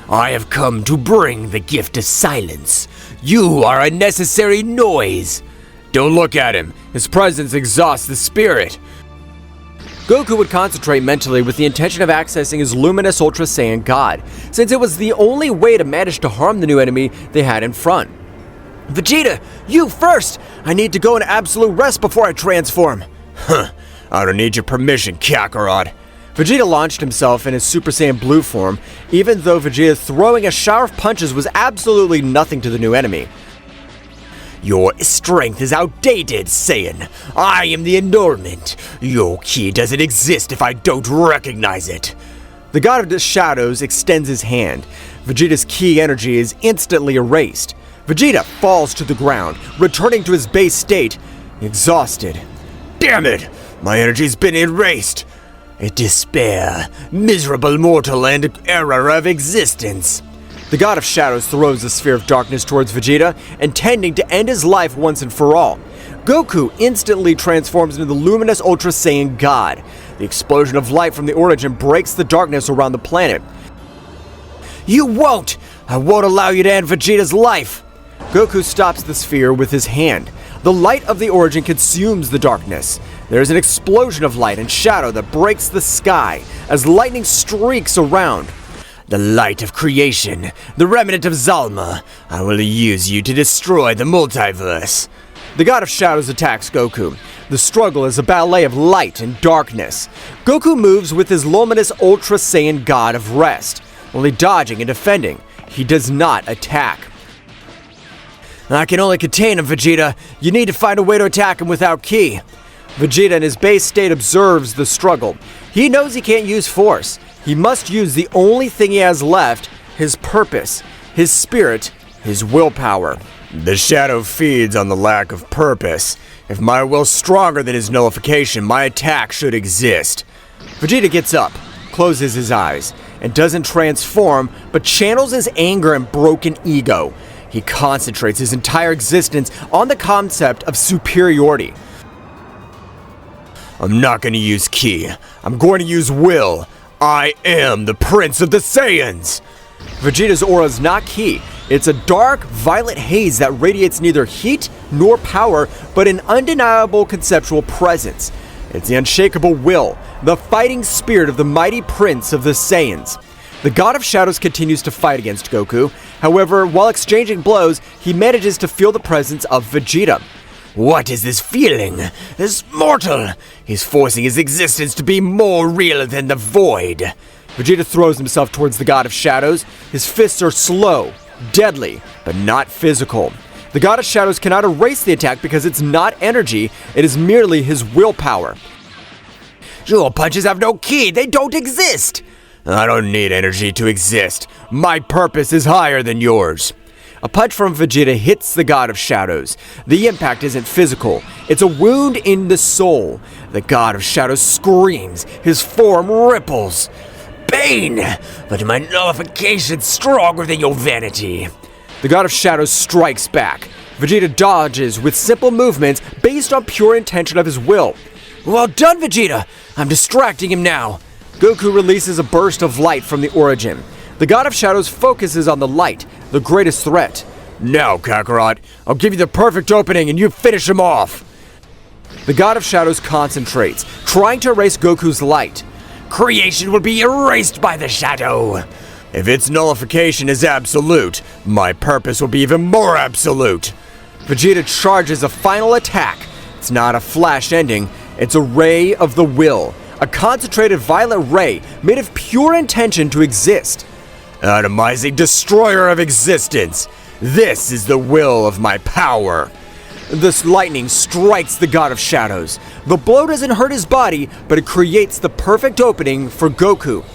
A: I have come to bring the gift of silence. You are a necessary noise. Don't look at him. His presence exhausts the spirit. Goku would concentrate mentally with the intention of accessing his luminous Ultra Saiyan God, since it was the only way to manage to harm the new enemy they had in front. Vegeta, you first! I need to go in absolute rest before I transform.
B: Huh. I don't need your permission, Kakarot.
A: Vegeta launched himself in his Super Saiyan Blue form, even though Vegeta throwing a shower of punches was absolutely nothing to the new enemy.
B: Your strength is outdated, Saiyan. I am the annulment. Your ki doesn't exist if I don't recognize it.
A: The God of the Shadows extends his hand. Vegeta's ki energy is instantly erased. Vegeta falls to the ground, returning to his base state, exhausted.
B: Damn it! My energy's been erased. Despair, miserable mortal and error of existence.
A: The God of Shadows throws a sphere of darkness towards Vegeta, intending to end his life once and for all. Goku instantly transforms into the luminous Ultra Saiyan God. The explosion of light from the origin breaks the darkness around the planet. You won't! I won't allow you to end Vegeta's life! Goku stops the sphere with his hand. The light of the origin consumes the darkness. There's an explosion of light and shadow that breaks the sky as lightning streaks around.
B: The light of creation, the remnant of Zalma. I will use you to destroy the multiverse.
A: The God of Shadows attacks Goku. The struggle is a ballet of light and darkness. Goku moves with his luminous Ultra Saiyan God of Rest, only dodging and defending. He does not attack. I can only contain him, Vegeta. You need to find a way to attack him without ki. Vegeta in his base state observes the struggle. He knows he can't use force. He must use the only thing he has left, his purpose, his spirit, his willpower.
B: The shadow feeds on the lack of purpose. If my will's stronger than his nullification, my attack should exist.
A: Vegeta gets up, closes his eyes, and doesn't transform, but channels his anger and broken ego. He concentrates his entire existence on the concept of superiority.
B: I'm not going to use ki. I'm going to use will. I am the Prince of the Saiyans!
A: Vegeta's aura is not key. It's a dark, violet haze that radiates neither heat nor power, but an undeniable conceptual presence. It's the unshakable will, the fighting spirit of the mighty Prince of the Saiyans. The God of Shadows continues to fight against Goku. However, while exchanging blows, he manages to feel the presence of Vegeta.
B: What is this feeling? This mortal! He's forcing his existence to be more real than the void.
A: Vegeta throws himself towards the God of Shadows. His fists are slow, deadly, but not physical. The God of Shadows cannot erase the attack because it's not energy, it is merely his willpower.
B: Your punches have no ki, they don't exist! I don't need energy to exist. My purpose is higher than yours.
A: A punch from Vegeta hits the God of Shadows. The impact isn't physical, it's a wound in the soul.
B: The God of Shadows screams, his form ripples. Pain, but my nullification's stronger than your vanity.
A: The God of Shadows strikes back. Vegeta dodges with simple movements based on pure intention of his will.
B: Well done, Vegeta! I'm distracting him now.
A: Goku releases a burst of light from the origin. The God of Shadows focuses on the light, the greatest threat.
B: Now, Kakarot, I'll give you the perfect opening and you finish him off.
A: The God of Shadows concentrates, trying to erase Goku's light.
B: Creation will be erased by the shadow. If its nullification is absolute, my purpose will be even more absolute.
A: Vegeta charges a final attack. It's not a flash ending, it's a ray of the will. A concentrated violet ray made of pure intention to exist.
B: Atomizing destroyer of existence. This is the will of my power.
A: This lightning strikes the God of Shadows. The blow doesn't hurt his body, but it creates the perfect opening for Goku.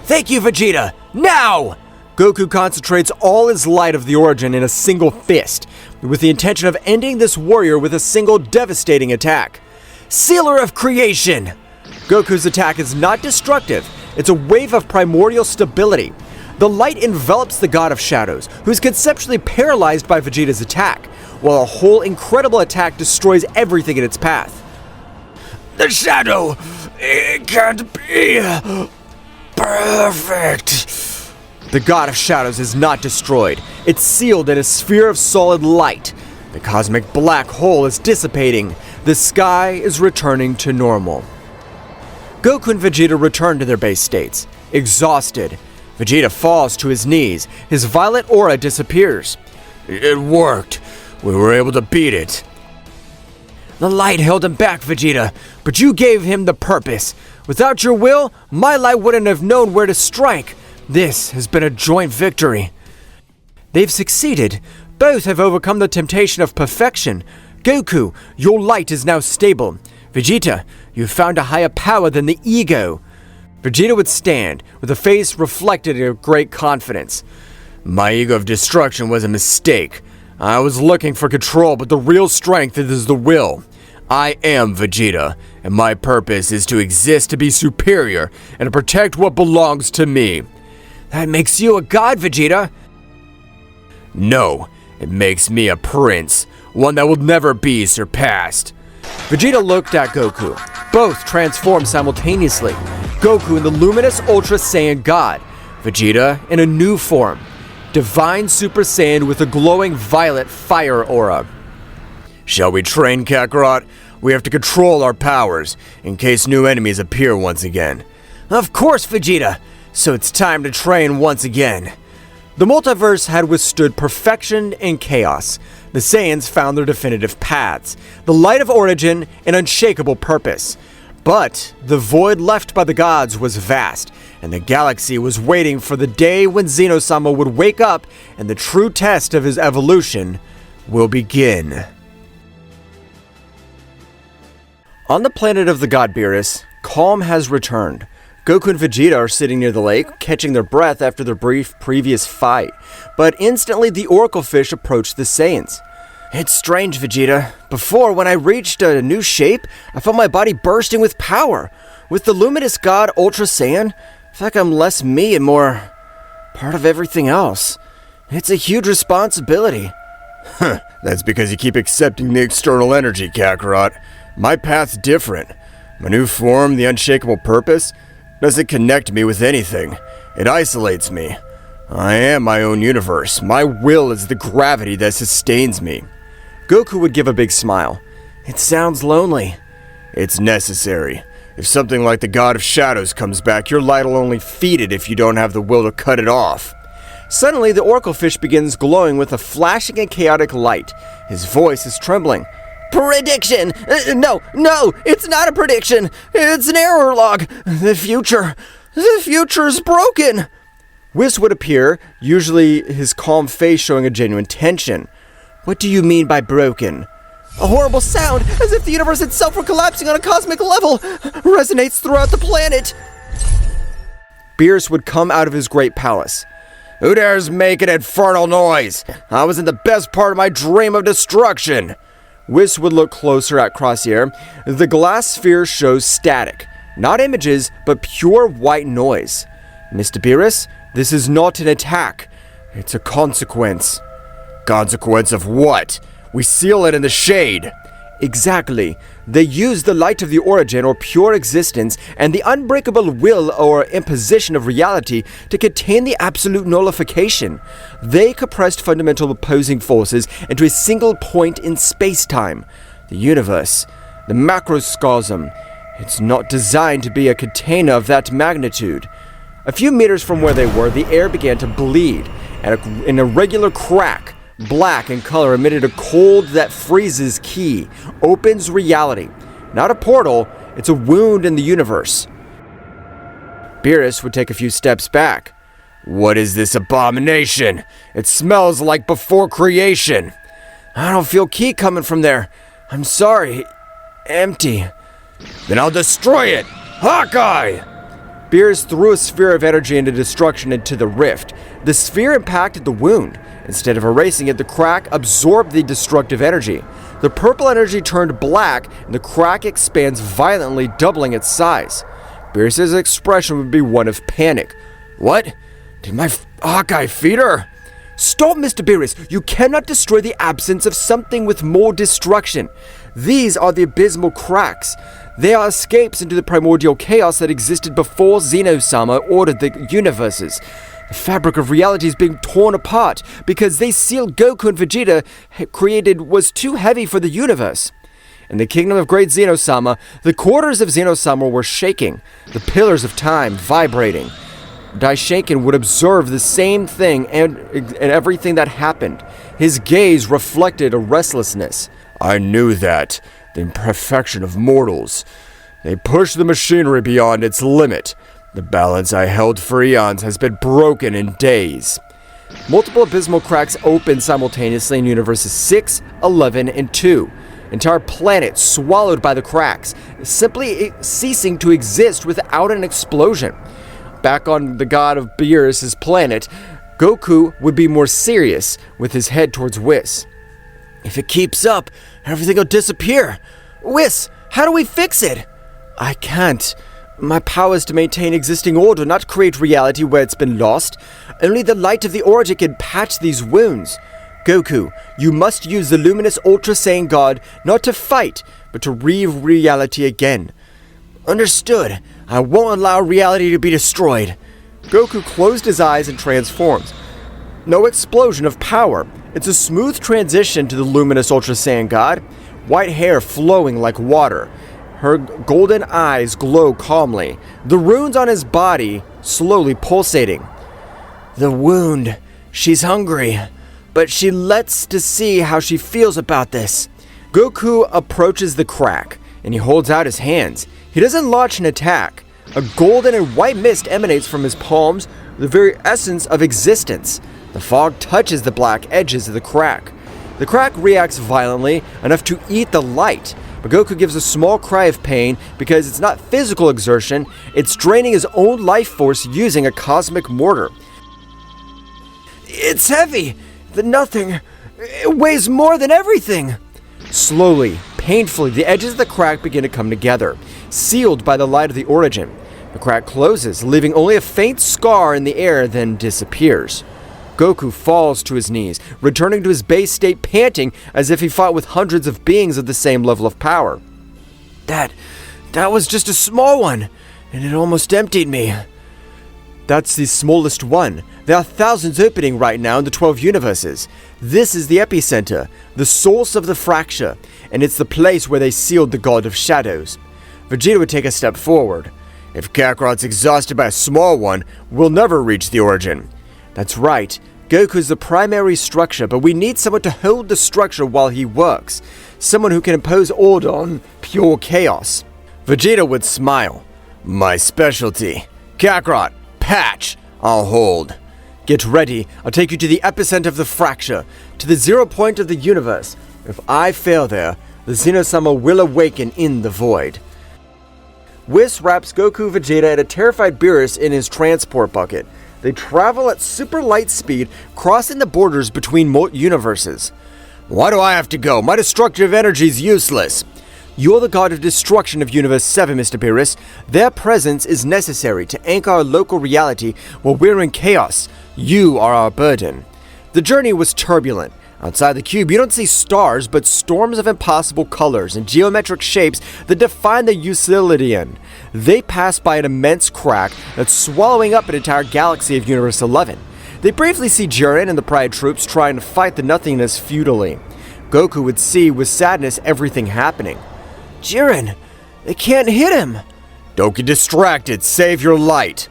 B: Thank you, Vegeta! Now!
A: Goku concentrates all his light of the origin in a single fist, with the intention of ending this warrior with a single devastating attack.
B: Sealer of Creation!
A: Goku's attack is not destructive, it's a wave of primordial stability. The light envelops the God of Shadows, who is conceptually paralyzed by Vegeta's attack, while a whole incredible attack destroys everything in its path.
B: The shadow! It can't be perfect!
A: The God of Shadows is not destroyed. It's sealed in a sphere of solid light. The cosmic black hole is dissipating. The sky is returning to normal. Goku and Vegeta return to their base states, exhausted. Vegeta falls to his knees. His violet aura disappears.
B: It worked. We were able to beat it.
A: The light held him back, Vegeta, but you gave him the purpose. Without your will, my light wouldn't have known where to strike. This has been a joint victory. They've succeeded. Both have overcome the temptation of perfection. Goku, your light is now stable. Vegeta, you've found a higher power than the ego. Vegeta would stand, with a face reflected of great confidence.
B: My ego of destruction was a mistake. I was looking for control, but the real strength is the will. I am Vegeta, and my purpose is to exist to be superior and to protect what belongs to me.
A: That makes you a god, Vegeta.
B: No, it makes me a prince, one that will never be surpassed.
A: Vegeta looked at Goku. Both transformed simultaneously. Goku in the luminous Ultra Saiyan God. Vegeta in a new form. Divine Super Saiyan with a glowing violet fire aura.
B: Shall we train, Kakarot? We have to control our powers, in case new enemies appear once again.
A: Of course, Vegeta! So it's time to train once again. The multiverse had withstood perfection and chaos. The Saiyans found their definitive paths, the light of origin and unshakable purpose. But the void left by the gods was vast, and the galaxy was waiting for the day when Zeno-sama would wake up and the true test of his evolution will begin. On the planet of the god Beerus, calm has returned. Goku and Vegeta are sitting near the lake, catching their breath after their brief previous fight. But instantly the Oracle Fish approached the Saiyans. It's strange, Vegeta. Before, when I reached a new shape, I felt my body bursting with power. With the luminous god Ultra Saiyan, I feel like I'm less me and more part of everything else. It's a huge responsibility.
B: That's because you keep accepting the external energy, Kakarot. My path's different. My new form, the unshakable purpose, doesn't connect me with anything. It isolates me. I am my own universe. My will is the gravity that sustains me.
A: Goku would give a big smile. It sounds lonely.
B: It's necessary. If something like the God of Shadows comes back, your light'll only feed it if you don't have the will to cut it off.
A: Suddenly, the oracle fish begins glowing with a flashing and chaotic light. His voice is trembling. Prediction! No, it's not a prediction. It's an error log. The future is broken. Whis would appear, usually his calm face showing a genuine tension. What do you mean by broken? A horrible sound, as if the universe itself were collapsing on a cosmic level, resonates throughout the planet. Beerus would come out of his great palace.
B: Who dares make an infernal noise? I was in the best part of my dream of destruction.
A: Whis would look closer at Crosshair. The glass sphere shows static, not images, but pure white noise. Mr. Beerus, this is not an attack. It's a consequence.
B: Consequence of what? We seal it in the shade.
A: Exactly. They use the light of the origin or pure existence and the unbreakable will or imposition of reality to contain the absolute nullification. They compressed fundamental opposing forces into a single point in space-time. The universe. The macrocosm. It's not designed to be a container of that magnitude. A few meters from where they were, the air began to bleed, and an irregular crack, black in color, emitted a cold that freezes ki, opens reality. Not a portal, it's a wound in the universe. Beerus would take a few steps back.
B: What is this abomination? It smells like before creation.
A: I don't feel ki coming from there. I'm sorry. Empty.
B: Then I'll destroy it! Hawkeye!
A: Beerus threw a sphere of energy into destruction into the rift. The sphere impacted the wound. Instead of erasing it, the crack absorbed the destructive energy. The purple energy turned black, and the crack expands violently, doubling its size. Beerus' expression would be one of panic. What? Did my Hawkeye feed her? Stop, Mr. Beerus! You cannot destroy the absence of something with more destruction. These are the abysmal cracks. They are escapes into the primordial chaos that existed before Zeno-sama ordered the universes. The fabric of reality is being torn apart because they sealed Goku and Vegeta created was too heavy for the universe. In the kingdom of great Zeno-sama, the quarters of Zeno-sama were shaking, the pillars of time vibrating. Daishaken would observe the same thing and everything that happened. His gaze reflected a restlessness.
B: I knew that. The imperfection of mortals. They push the machinery beyond its limit. The balance I held for eons has been broken in days.
A: Multiple abysmal cracks opened simultaneously in universes 6, 11, and 2. Entire planets swallowed by the cracks, simply ceasing to exist without an explosion. Back on the god of Beerus' planet, Goku would be more serious, with his head towards Whis. If it keeps up, everything will disappear. Whis, how do we fix it? I can't. My power is to maintain existing order, not create reality where it's been lost. Only the light of the origin can patch these wounds. Goku, you must use the luminous Ultra Saiyan God not to fight, but to reave reality again. Understood. I won't allow reality to be destroyed. Goku closed his eyes and transformed. No explosion of power. It's a smooth transition to the luminous Ultra Saiyan God. White hair flowing like water. Her golden eyes glow calmly. The runes on his body slowly pulsating. The wound. She's hungry. But she lets to see how she feels about this. Goku approaches the crack, and he holds out his hands. He doesn't launch an attack. A golden and white mist emanates from his palms, the very essence of existence. The fog touches the black edges of the crack. The crack reacts violently, enough to eat the light, but Goku gives a small cry of pain because it's not physical exertion, it's draining his own life force using a cosmic mortar. It's heavy! The nothing! It weighs more than everything! Slowly, painfully, the edges of the crack begin to come together, sealed by the light of the origin. The crack closes, leaving only a faint scar in the air, then disappears. Goku falls to his knees, returning to his base state panting as if he fought with hundreds of beings of the same level of power. That was just a small one. and it almost emptied me.
B: That's the smallest one. There are thousands opening right now in the 12 universes. This is the epicenter, the source of the fracture, and it's the place where they sealed the God of Shadows. Vegeta would take a step forward. If Kakarot's exhausted by a small one, we'll never reach the origin. That's right. Goku's the primary structure, but we need someone to hold the structure while he works. Someone who can impose order on pure chaos. Vegeta would smile. My specialty. Kakarot, patch. I'll hold. Get ready. I'll take you to the epicenter of the fracture, to the 0 point of the universe. If I fail there, the Zeno-sama will awaken in the void. Whis wraps Goku, Vegeta, and a terrified Beerus in his transport bucket. They travel at super light speed, crossing the borders between universes. Why do I have to go? My destructive energy is useless. You're the god of destruction of Universe 7, Mr. Beerus. Their presence is necessary to anchor our local reality while we're in chaos. You are our burden. The journey was turbulent. Outside the cube, you don't see stars, but storms of impossible colors and geometric shapes that define the Euclidean. They pass by an immense crack that's swallowing up an entire galaxy of Universe 11. They briefly see Jiren and the Pride troops trying to fight the nothingness futilely. Goku would see with sadness everything happening.
A: Jiren! They can't hit him!
B: Don't get distracted, save your light!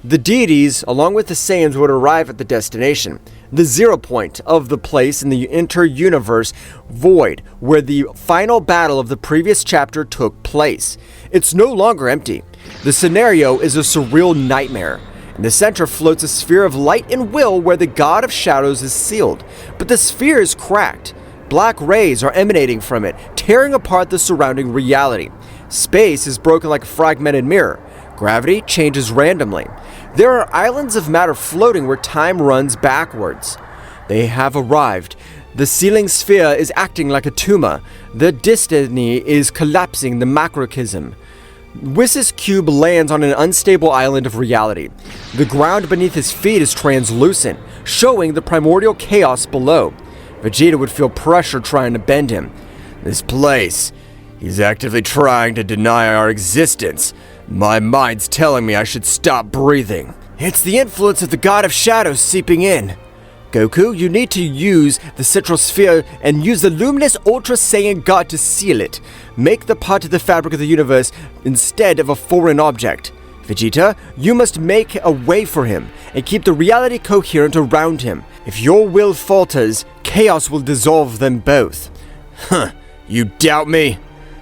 B: The deities, along with the Saiyans, would arrive at the destination, the 0 point of the place in the inter-universe void where the final battle of the previous chapter took place. It's no longer empty. The scenario is a surreal nightmare. In the center floats a sphere of light and will where the God of Shadows is sealed, but the sphere is cracked. Black rays are emanating from it, tearing apart the surrounding reality. Space is broken like a fragmented mirror. Gravity changes randomly. There are islands of matter floating where time runs backwards. They have arrived. The sealing sphere is acting like a tumor. The destiny is collapsing the macrocosm. Whis' cube lands on an unstable island of reality. The ground beneath his feet is translucent, showing the primordial chaos below. Vegeta would feel pressure trying to bend him. This place, he's actively trying to deny our existence. My mind's telling me I should stop breathing.
A: It's the influence of the God of Shadows seeping in. Goku, you need to use the central sphere and use the luminous Ultra Saiyan God to seal it. Make the part of the fabric of the universe instead of a foreign object. Vegeta, you must make a way for him and keep the reality coherent around him. If your will falters, chaos will dissolve them both.
B: Huh, you doubt me?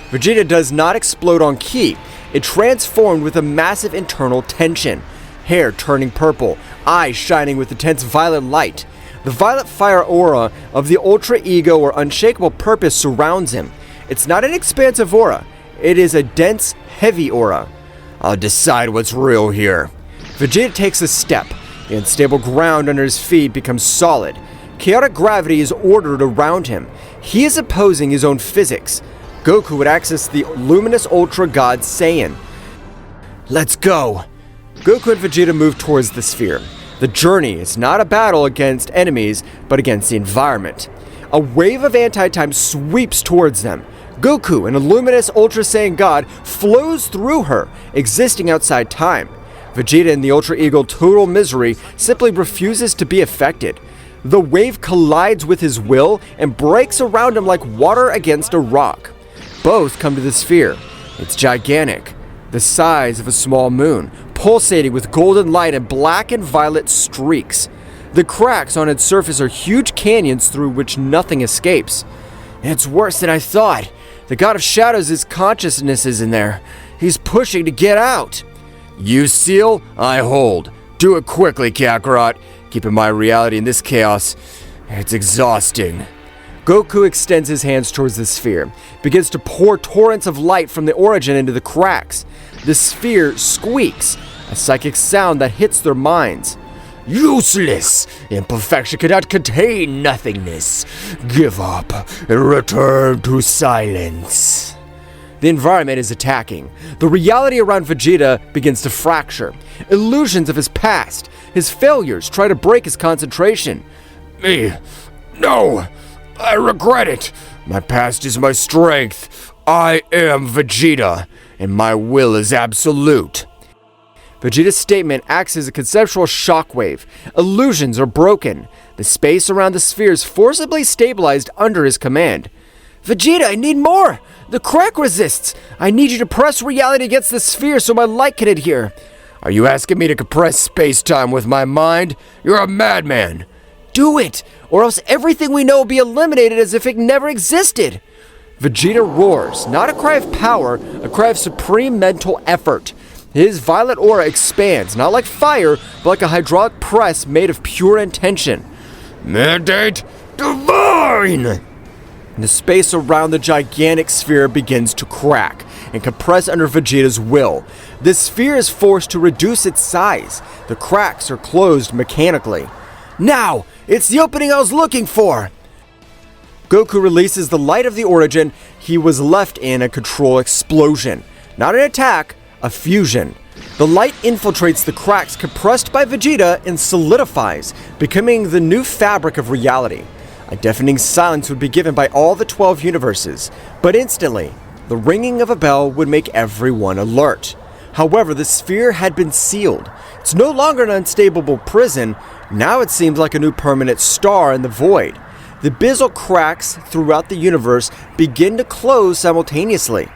A: Vegeta does not explode on Ki. It transformed with a massive internal tension. Hair turning purple, eyes shining with intense violet light. The violet fire aura of the Ultra Ego or unshakable purpose surrounds him. It's not an expansive aura. It is a dense, heavy aura.
B: I'll decide what's real here.
A: Vegeta takes a step. The unstable ground under his feet becomes solid. Chaotic gravity is ordered around him. He is opposing his own physics. Goku would access the luminous Ultra God Saiyan.
B: Let's go!
A: Goku and Vegeta move towards the sphere. The journey is not a battle against enemies, but against the environment. A wave of anti-time sweeps towards them. Goku, an luminous Ultra Saiyan God, flows through her, existing outside time. Vegeta in the Ultra Ego total misery simply refuses to be affected. The wave collides with his will and breaks around him like water against a rock. Both come to the sphere. It's gigantic, the size of a small moon, pulsating with golden light and black and violet streaks. The cracks on its surface are huge canyons through which nothing escapes. It's worse than I thought. The God of Shadows' consciousness is in there. He's pushing to get out.
B: You seal, I hold. Do it quickly, Kakarot. Keeping my reality in this chaos, it's exhausting.
A: Goku extends his hands towards the sphere, begins to pour torrents of light from the origin into the cracks. The sphere squeaks, a psychic sound that hits their minds.
B: Useless! Imperfection cannot contain nothingness. Give up and return to silence.
A: The environment is attacking. The reality around Vegeta begins to fracture. Illusions of his past, his failures try to break his concentration.
B: Me? No! I regret it! My past is my strength. I am Vegeta. and my will is absolute.
A: Vegeta's statement acts as a conceptual shockwave. Illusions are broken. The space around the sphere is forcibly stabilized under his command. Vegeta, I need more! The crack resists! I need you to press reality against the sphere so my light can adhere.
B: Are you asking me to compress space-time with my mind? You're a madman.
A: Do it, or else everything we know will be eliminated as if it never existed. Vegeta roars, not a cry of power, a cry of supreme mental effort. His violet aura expands, not like fire, but like a hydraulic press made of pure intention.
B: Mandate divine!
A: The space around the gigantic sphere begins to crack and compress under Vegeta's will. The sphere is forced to reduce its size. The cracks are closed mechanically. Now! It's the opening I was looking for! Goku releases the light of the origin he was left in a control explosion. Not an attack, a fusion. The light infiltrates the cracks compressed by Vegeta and solidifies, becoming the new fabric of reality. A deafening silence would be given by all the 12 universes, but instantly, the ringing of a bell would make everyone alert. However, the sphere had been sealed. It's no longer an unstable prison, now it seems like a new permanent star in the void. The abyssal cracks throughout the universe begin to close simultaneously.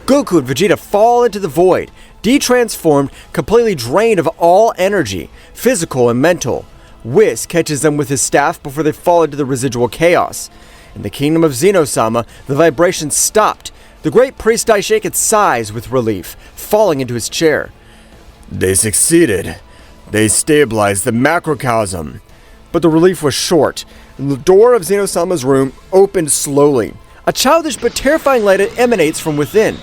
A: Goku and Vegeta fall into the void, de-transformed, completely drained of all energy, physical and mental. Whis catches them with his staff before they fall into the residual chaos. In the kingdom of Zeno-sama, the vibration stopped. The great priest Daishoken sighs with relief, falling into his chair.
B: They succeeded. They stabilized the macrocosm.
A: But the relief was short. The door of Zeno-sama's room opened slowly. A childish but terrifying light emanates from within.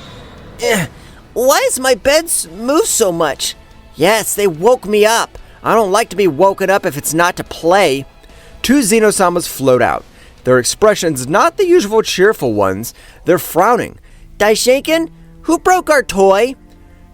C: Why does my bed move so much? Yes, they woke me up. I don't like to be woken up if it's not to play.
A: Two Zeno-samas float out. Their expressions not the usual cheerful ones. They're frowning.
C: Daishoken, who broke our toy?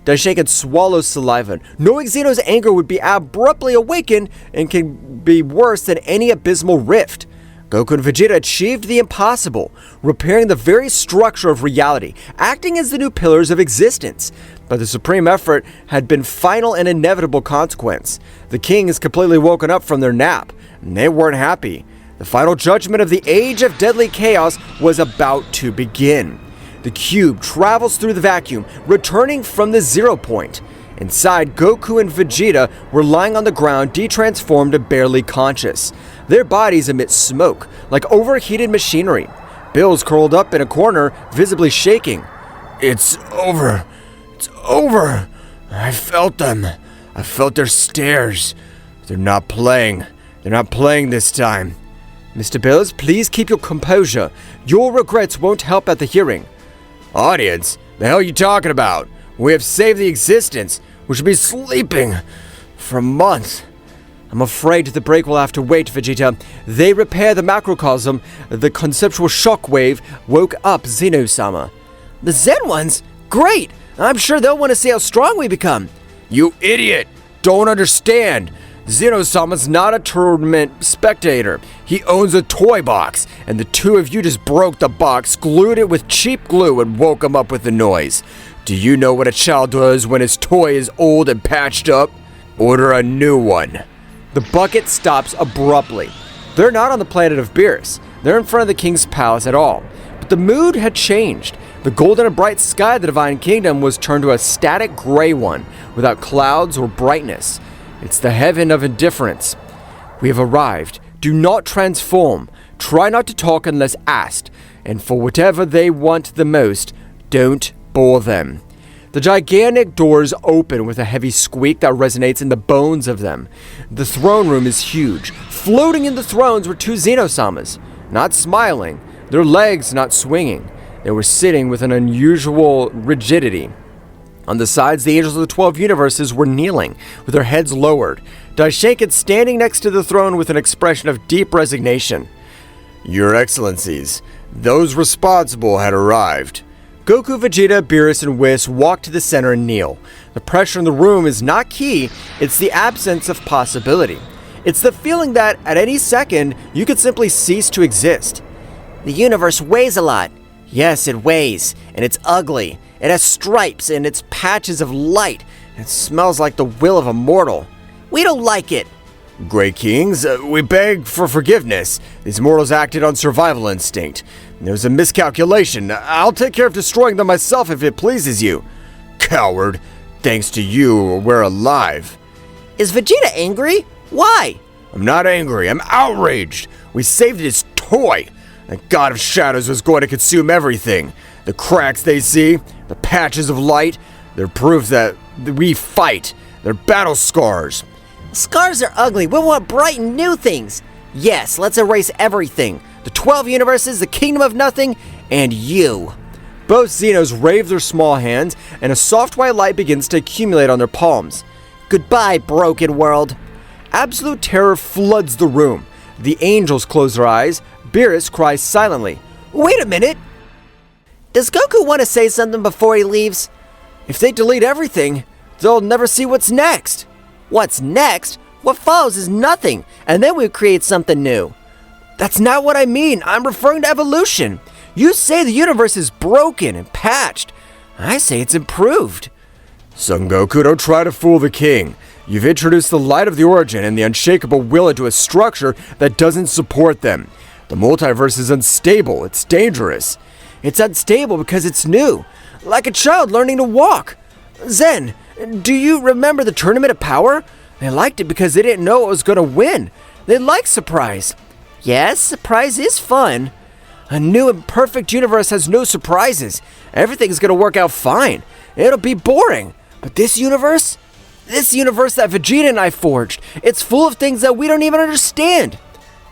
A: Daishoken swallows saliva, knowing Zeno's anger would be abruptly awakened and can be worse than any abysmal rift. Goku and Vegeta achieved the impossible, repairing the very structure of reality, acting as the new pillars of existence. But the supreme effort had been final and inevitable consequence. The king is completely woken up from their nap, and they weren't happy. The final judgment of the age of deadly chaos was about to begin. The cube travels through the vacuum, returning from the 0 point. Inside, Goku and Vegeta were lying on the ground, de-transformed and barely conscious. Their bodies emit smoke, like overheated machinery. Bills curled up in a corner, visibly shaking.
B: It's over. It's over. I felt them. I felt their stares. They're not playing. They're not playing this time.
A: Mr. Bills, please keep your composure. Your regrets won't help at the hearing.
B: Audience? The hell are you talking about? We have saved the existence. We should be sleeping for months.
A: I'm afraid the break will have to wait, Vegeta. They repair the macrocosm. The conceptual shockwave woke up Zeno-sama.
C: The Zen ones? Great! I'm sure they'll want to see how strong we become.
B: You idiot! Don't understand. Zeno-sama's not a tournament spectator. He owns a toy box, and the two of you just broke the box, glued it with cheap glue, and woke him up with the noise. Do you know what a child does when his toy is old and patched up? Order a new one.
A: The bucket stops abruptly. They're not on the planet of Beerus. They're in front of the king's palace at all. But the mood had changed. The golden and bright sky of the Divine Kingdom was turned to a static gray one, without clouds or brightness. It's the heaven of indifference. We have arrived. Do not transform. Try not to talk unless asked. And for whatever they want the most, don't bore them. The gigantic doors open with a heavy squeak that resonates in the bones of them. The throne room is huge. Floating in the thrones were two Zeno-samas. Not smiling, their legs not swinging. They were sitting with an unusual rigidity. On the sides, the angels of the 12 universes were kneeling, with their heads lowered. Daishoken standing next to the throne with an expression of deep resignation.
B: Your Excellencies, those responsible had arrived.
A: Goku, Vegeta, Beerus, and Whis walk to the center and kneel. The pressure in the room is not key, it's the absence of possibility. It's the feeling that, at any second, you could simply cease to exist.
C: The universe weighs a lot. Yes, it weighs, and it's ugly. It has stripes and it's patches of light. It smells like the will of a mortal. We don't like it.
B: Great Kings, we beg for forgiveness. These mortals acted on survival instinct. There was a miscalculation. I'll take care of destroying them myself if it pleases you. Coward. Thanks to you, we're alive.
C: Is Vegeta angry? Why?
B: I'm not angry. I'm outraged. We saved his toy. The God of Shadows was going to consume everything. The cracks they see, the patches of light, they're proof that we fight. They're battle scars.
C: Scars are ugly. We want bright and new things. Yes, let's erase everything. The 12 universes, the Kingdom of Nothing, and you.
A: Both Zenos wave their small hands, and a soft white light begins to accumulate on their palms.
C: Goodbye, broken world.
A: Absolute terror floods the room. The angels close their eyes. Beerus cries silently.
C: Wait a minute. Does Goku want to say something before he leaves?
A: If they delete everything, they'll never see what's next.
C: What's next? What follows is nothing, and then we create something new.
A: That's not what I mean. I'm referring to evolution. You say the universe is broken and patched. I say it's improved.
B: Son Goku, don't try to fool the king. You've introduced the light of the origin and the unshakable will into a structure that doesn't support them. The multiverse is unstable. It's dangerous.
A: It's unstable because it's new. Like a child learning to walk. Zen, do you remember the Tournament of Power? They liked it because they didn't know what was going to win. They like surprise.
C: Yes, surprise is fun.
A: A new and perfect universe has no surprises. Everything's going to work out fine. It'll be boring. But this universe that Vegeta and I forged, it's full of things that we don't even understand.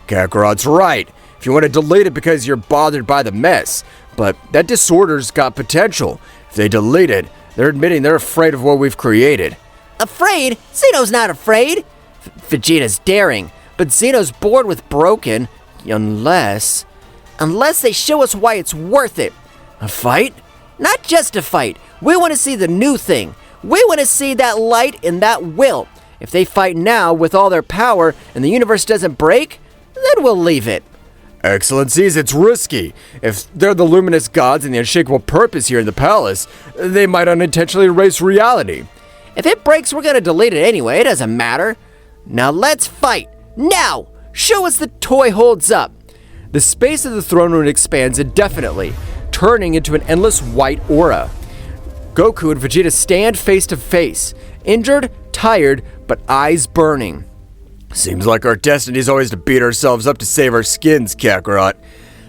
B: Kakarot's right. If you want to delete it because you're bothered by the mess. But that disorder's got potential. If they delete it, they're admitting they're afraid of what we've created.
C: Afraid? Zeno's not afraid. Vegeta's daring, but Zeno's bored with broken, unless they show us why it's worth it.
A: A fight?
C: Not just a fight. We want to see the new thing. We want to see that light and that will. If they fight now with all their power and the universe doesn't break, then we'll leave it.
B: Excellencies, it's risky. If they're the luminous gods and the unshakable purpose here in the palace, they might unintentionally erase reality.
C: If it breaks, we're gonna delete it anyway. It doesn't matter. Now let's fight. Now! Show us the toy holds up.
A: The space of the throne room expands indefinitely, turning into an endless white aura. Goku and Vegeta stand face to face, injured, tired, but eyes burning.
B: Seems like our destiny's always to beat ourselves up to save our skins, Kakarot.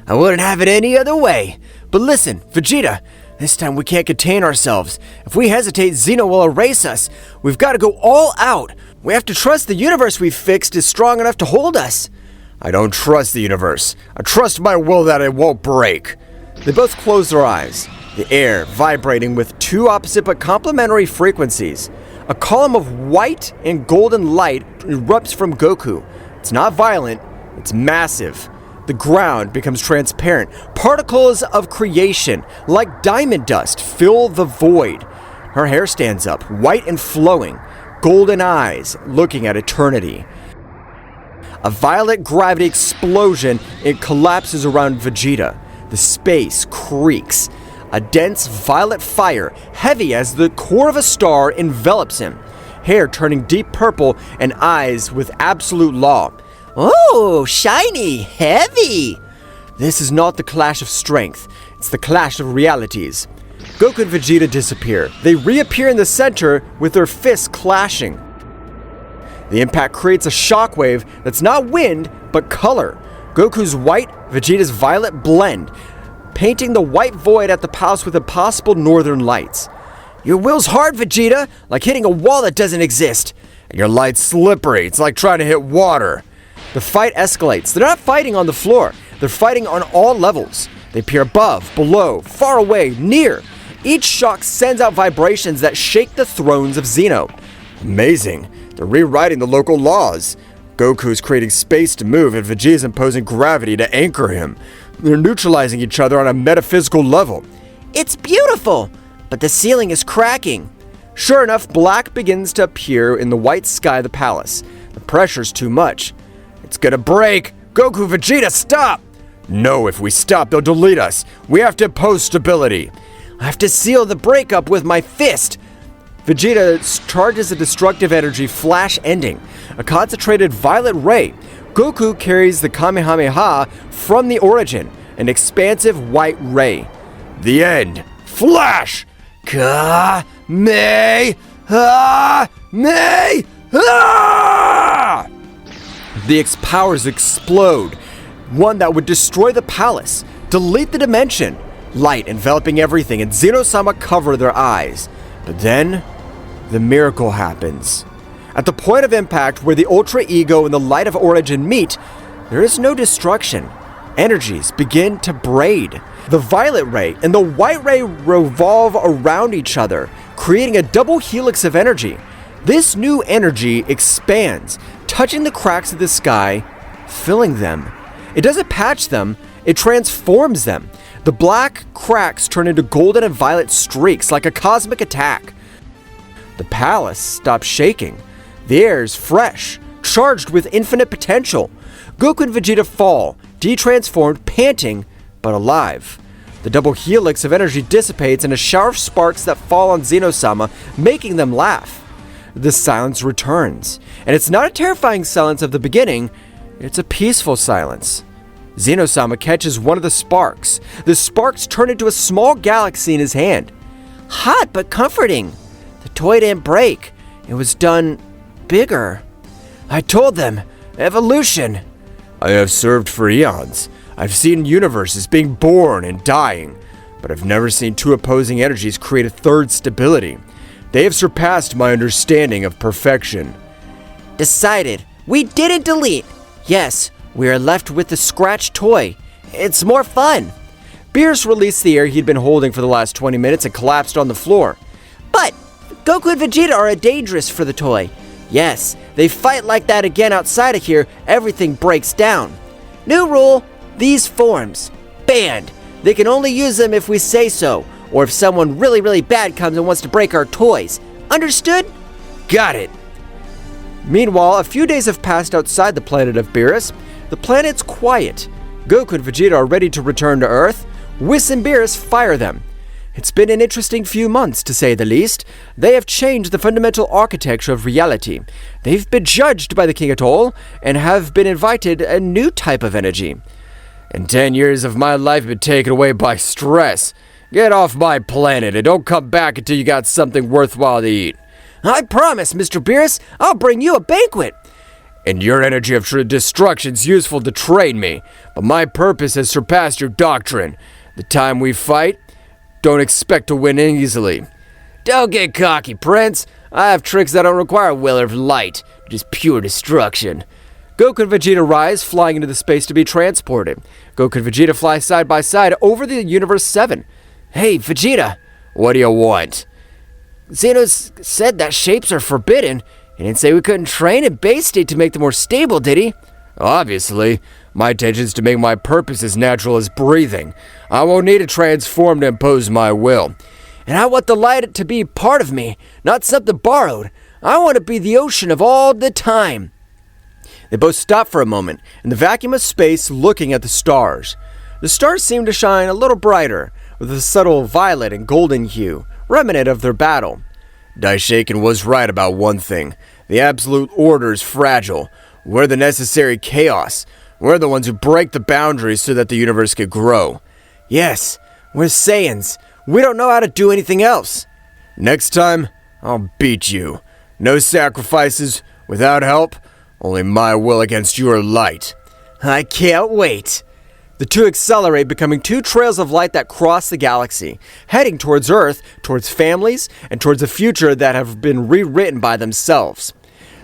A: I wouldn't have it any other way. But listen, Vegeta, this time we can't contain ourselves. If we hesitate, Zeno will erase us. We've got to go all out. We have to trust the universe we've fixed is strong enough to hold us.
B: I don't trust the universe. I trust my will that it won't break.
A: They both close their eyes, the air vibrating with two opposite but complementary frequencies. A column of white and golden light erupts from Goku. It's not violent, it's massive. The ground becomes transparent. Particles of creation, like diamond dust, fill the void. Her hair stands up, white and flowing, golden eyes looking at eternity. A violet gravity explosion, it collapses around Vegeta. The space creaks. A dense violet fire, heavy as the core of a star, envelops him. Hair turning deep purple and eyes with absolute law.
C: Oh, shiny, heavy.
A: This is not the clash of strength. It's the clash of realities. Goku and Vegeta disappear. They reappear in the center with their fists clashing. The impact creates a shockwave that's not wind, but color. Goku's white, Vegeta's violet blend, painting the white void at the palace with impossible northern lights. Your will's hard, Vegeta, like hitting a wall that doesn't exist.
B: And your light's slippery. It's like trying to hit water.
A: The fight escalates. They're not fighting on the floor. They're fighting on all levels. They appear above, below, far away, near. Each shock sends out vibrations that shake the thrones of Zeno.
B: Amazing. They're rewriting the local laws. Goku's creating space to move and Vegeta's imposing gravity to anchor him. They're neutralizing each other on a metaphysical level.
C: It's beautiful, but the ceiling is cracking.
A: Sure enough, black begins to appear in the white sky of the palace. The pressure's too much.
B: It's gonna break! Goku, Vegeta, stop! No, if we stop, they'll delete us. We have to impose stability.
A: I have to seal the breakup with my fist. Vegeta charges a destructive energy flash ending, a concentrated violet ray. Goku carries the Kamehameha from the origin, an expansive white ray.
B: The end. Flash!
A: The powers explode, one that would destroy the palace, delete the dimension, light enveloping everything, and Zeno-sama cover their eyes. But then, the miracle happens. At the point of impact where the Ultra Ego and the Light of Origin meet, there is no destruction. Energies begin to braid. The violet ray and the white ray revolve around each other, creating a double helix of energy. This new energy expands, touching the cracks of the sky, filling them. It doesn't patch them, it transforms them. The black cracks turn into golden and violet streaks like a cosmic attack. The palace stops shaking. The air is fresh, charged with infinite potential. Goku and Vegeta fall, de-transformed, panting, but alive. The double helix of energy dissipates in a shower of sparks that fall on Zeno-sama, making them laugh. The silence returns, and it's not a terrifying silence of the beginning, it's a peaceful silence. Zeno-sama catches one of the sparks. The sparks turn into a small galaxy in his hand. Hot but comforting. The toy didn't break. It was done bigger. I told them. Evolution.
B: I have served for eons. I've seen universes being born and dying, but I've never seen two opposing energies create a third stability. They have surpassed my understanding of perfection.
C: Decided. We didn't delete. Yes, we are left with the scratch toy. It's more fun.
A: Beerus released the air he'd been holding for the last 20 minutes and collapsed on the floor.
C: But Goku and Vegeta are dangerous for the toy. Yes, they fight like that again outside of here, everything breaks down. New rule, these forms. Banned. They can only use them if we say so, or if someone really bad comes and wants to break our toys. Understood?
A: Got it. Meanwhile, a few days have passed outside the planet of Beerus. The planet's quiet. Goku and Vegeta are ready to return to Earth. Whis and Beerus fire them. It's been an interesting few months, to say the least. They have changed the fundamental architecture of reality. They've been judged by the King Atoll and have been invited a new type of energy.
B: And 10 years of my life have been taken away by stress. Get off my planet and don't come back until you got something worthwhile to eat.
C: I promise, Mr. Beerus, I'll bring you a banquet.
B: And your energy of destruction's useful to train me, but my purpose has surpassed your doctrine. The time we fight, don't expect to win easily.
C: Don't get cocky, Prince. I have tricks that don't require will or light, just pure destruction.
A: Goku and Vegeta rise, flying into the space to be transported. Goku and Vegeta fly side by side over the Universe 7.
C: Hey, Vegeta.
B: What do you want?
C: Zeno's said that shapes are forbidden. He didn't say we couldn't train in base state to make them more stable, did he?
B: Obviously. My intention is to make my purpose as natural as breathing. I won't need to transform to impose my will.
C: And I want the light to be part of me, not something borrowed. I want to be the ocean of all the time.
A: They both stop for a moment in the vacuum of space, looking at the stars. The stars seem to shine a little brighter, with a subtle violet and golden hue, remnant of their battle.
B: Daishaken was right about one thing. The absolute order is fragile. We're the necessary chaos. We're the ones who break the boundaries so that the universe could grow.
A: Yes, we're Saiyans. We don't know how to do anything else.
B: Next time, I'll beat you. No sacrifices, without help, only my will against your light.
A: I can't wait. The two accelerate, becoming two trails of light that cross the galaxy, heading towards Earth, towards families, and towards a future that have been rewritten by themselves.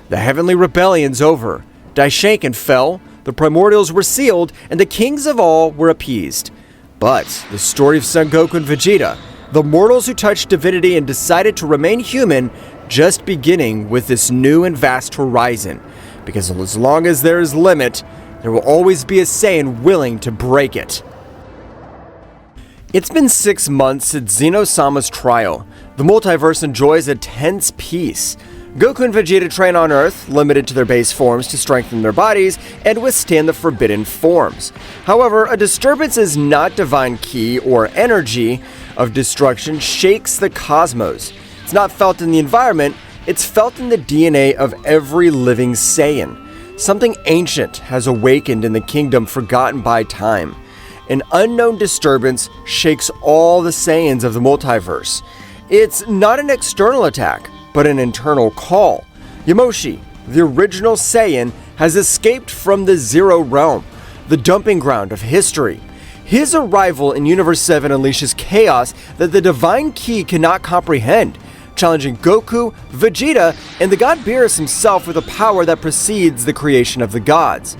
A: The Heavenly Rebellion's over. Daishaken fell, the primordials were sealed, and the kings of all were appeased. But the story of Son Goku and Vegeta, the mortals who touched divinity and decided to remain human, just beginning with this new and vast horizon. Because as long as there is limit, there will always be a Saiyan willing to break it. It's been 6 months since Zeno-sama's trial. The multiverse enjoys a tense peace. Goku and Vegeta train on Earth, limited to their base forms to strengthen their bodies and withstand the forbidden forms. However, a disturbance is not divine ki or energy of destruction shakes the cosmos. It's not felt in the environment, it's felt in the DNA of every living Saiyan. Something ancient has awakened in the kingdom forgotten by time. An unknown disturbance shakes all the Saiyans of the multiverse. It's not an external attack, but an internal call. Yamoshi, the original Saiyan, has escaped from the Zero Realm, the dumping ground of history. His arrival in Universe 7 unleashes chaos that the divine ki cannot comprehend, challenging Goku, Vegeta, and the god Beerus himself with a power that precedes the creation of the gods.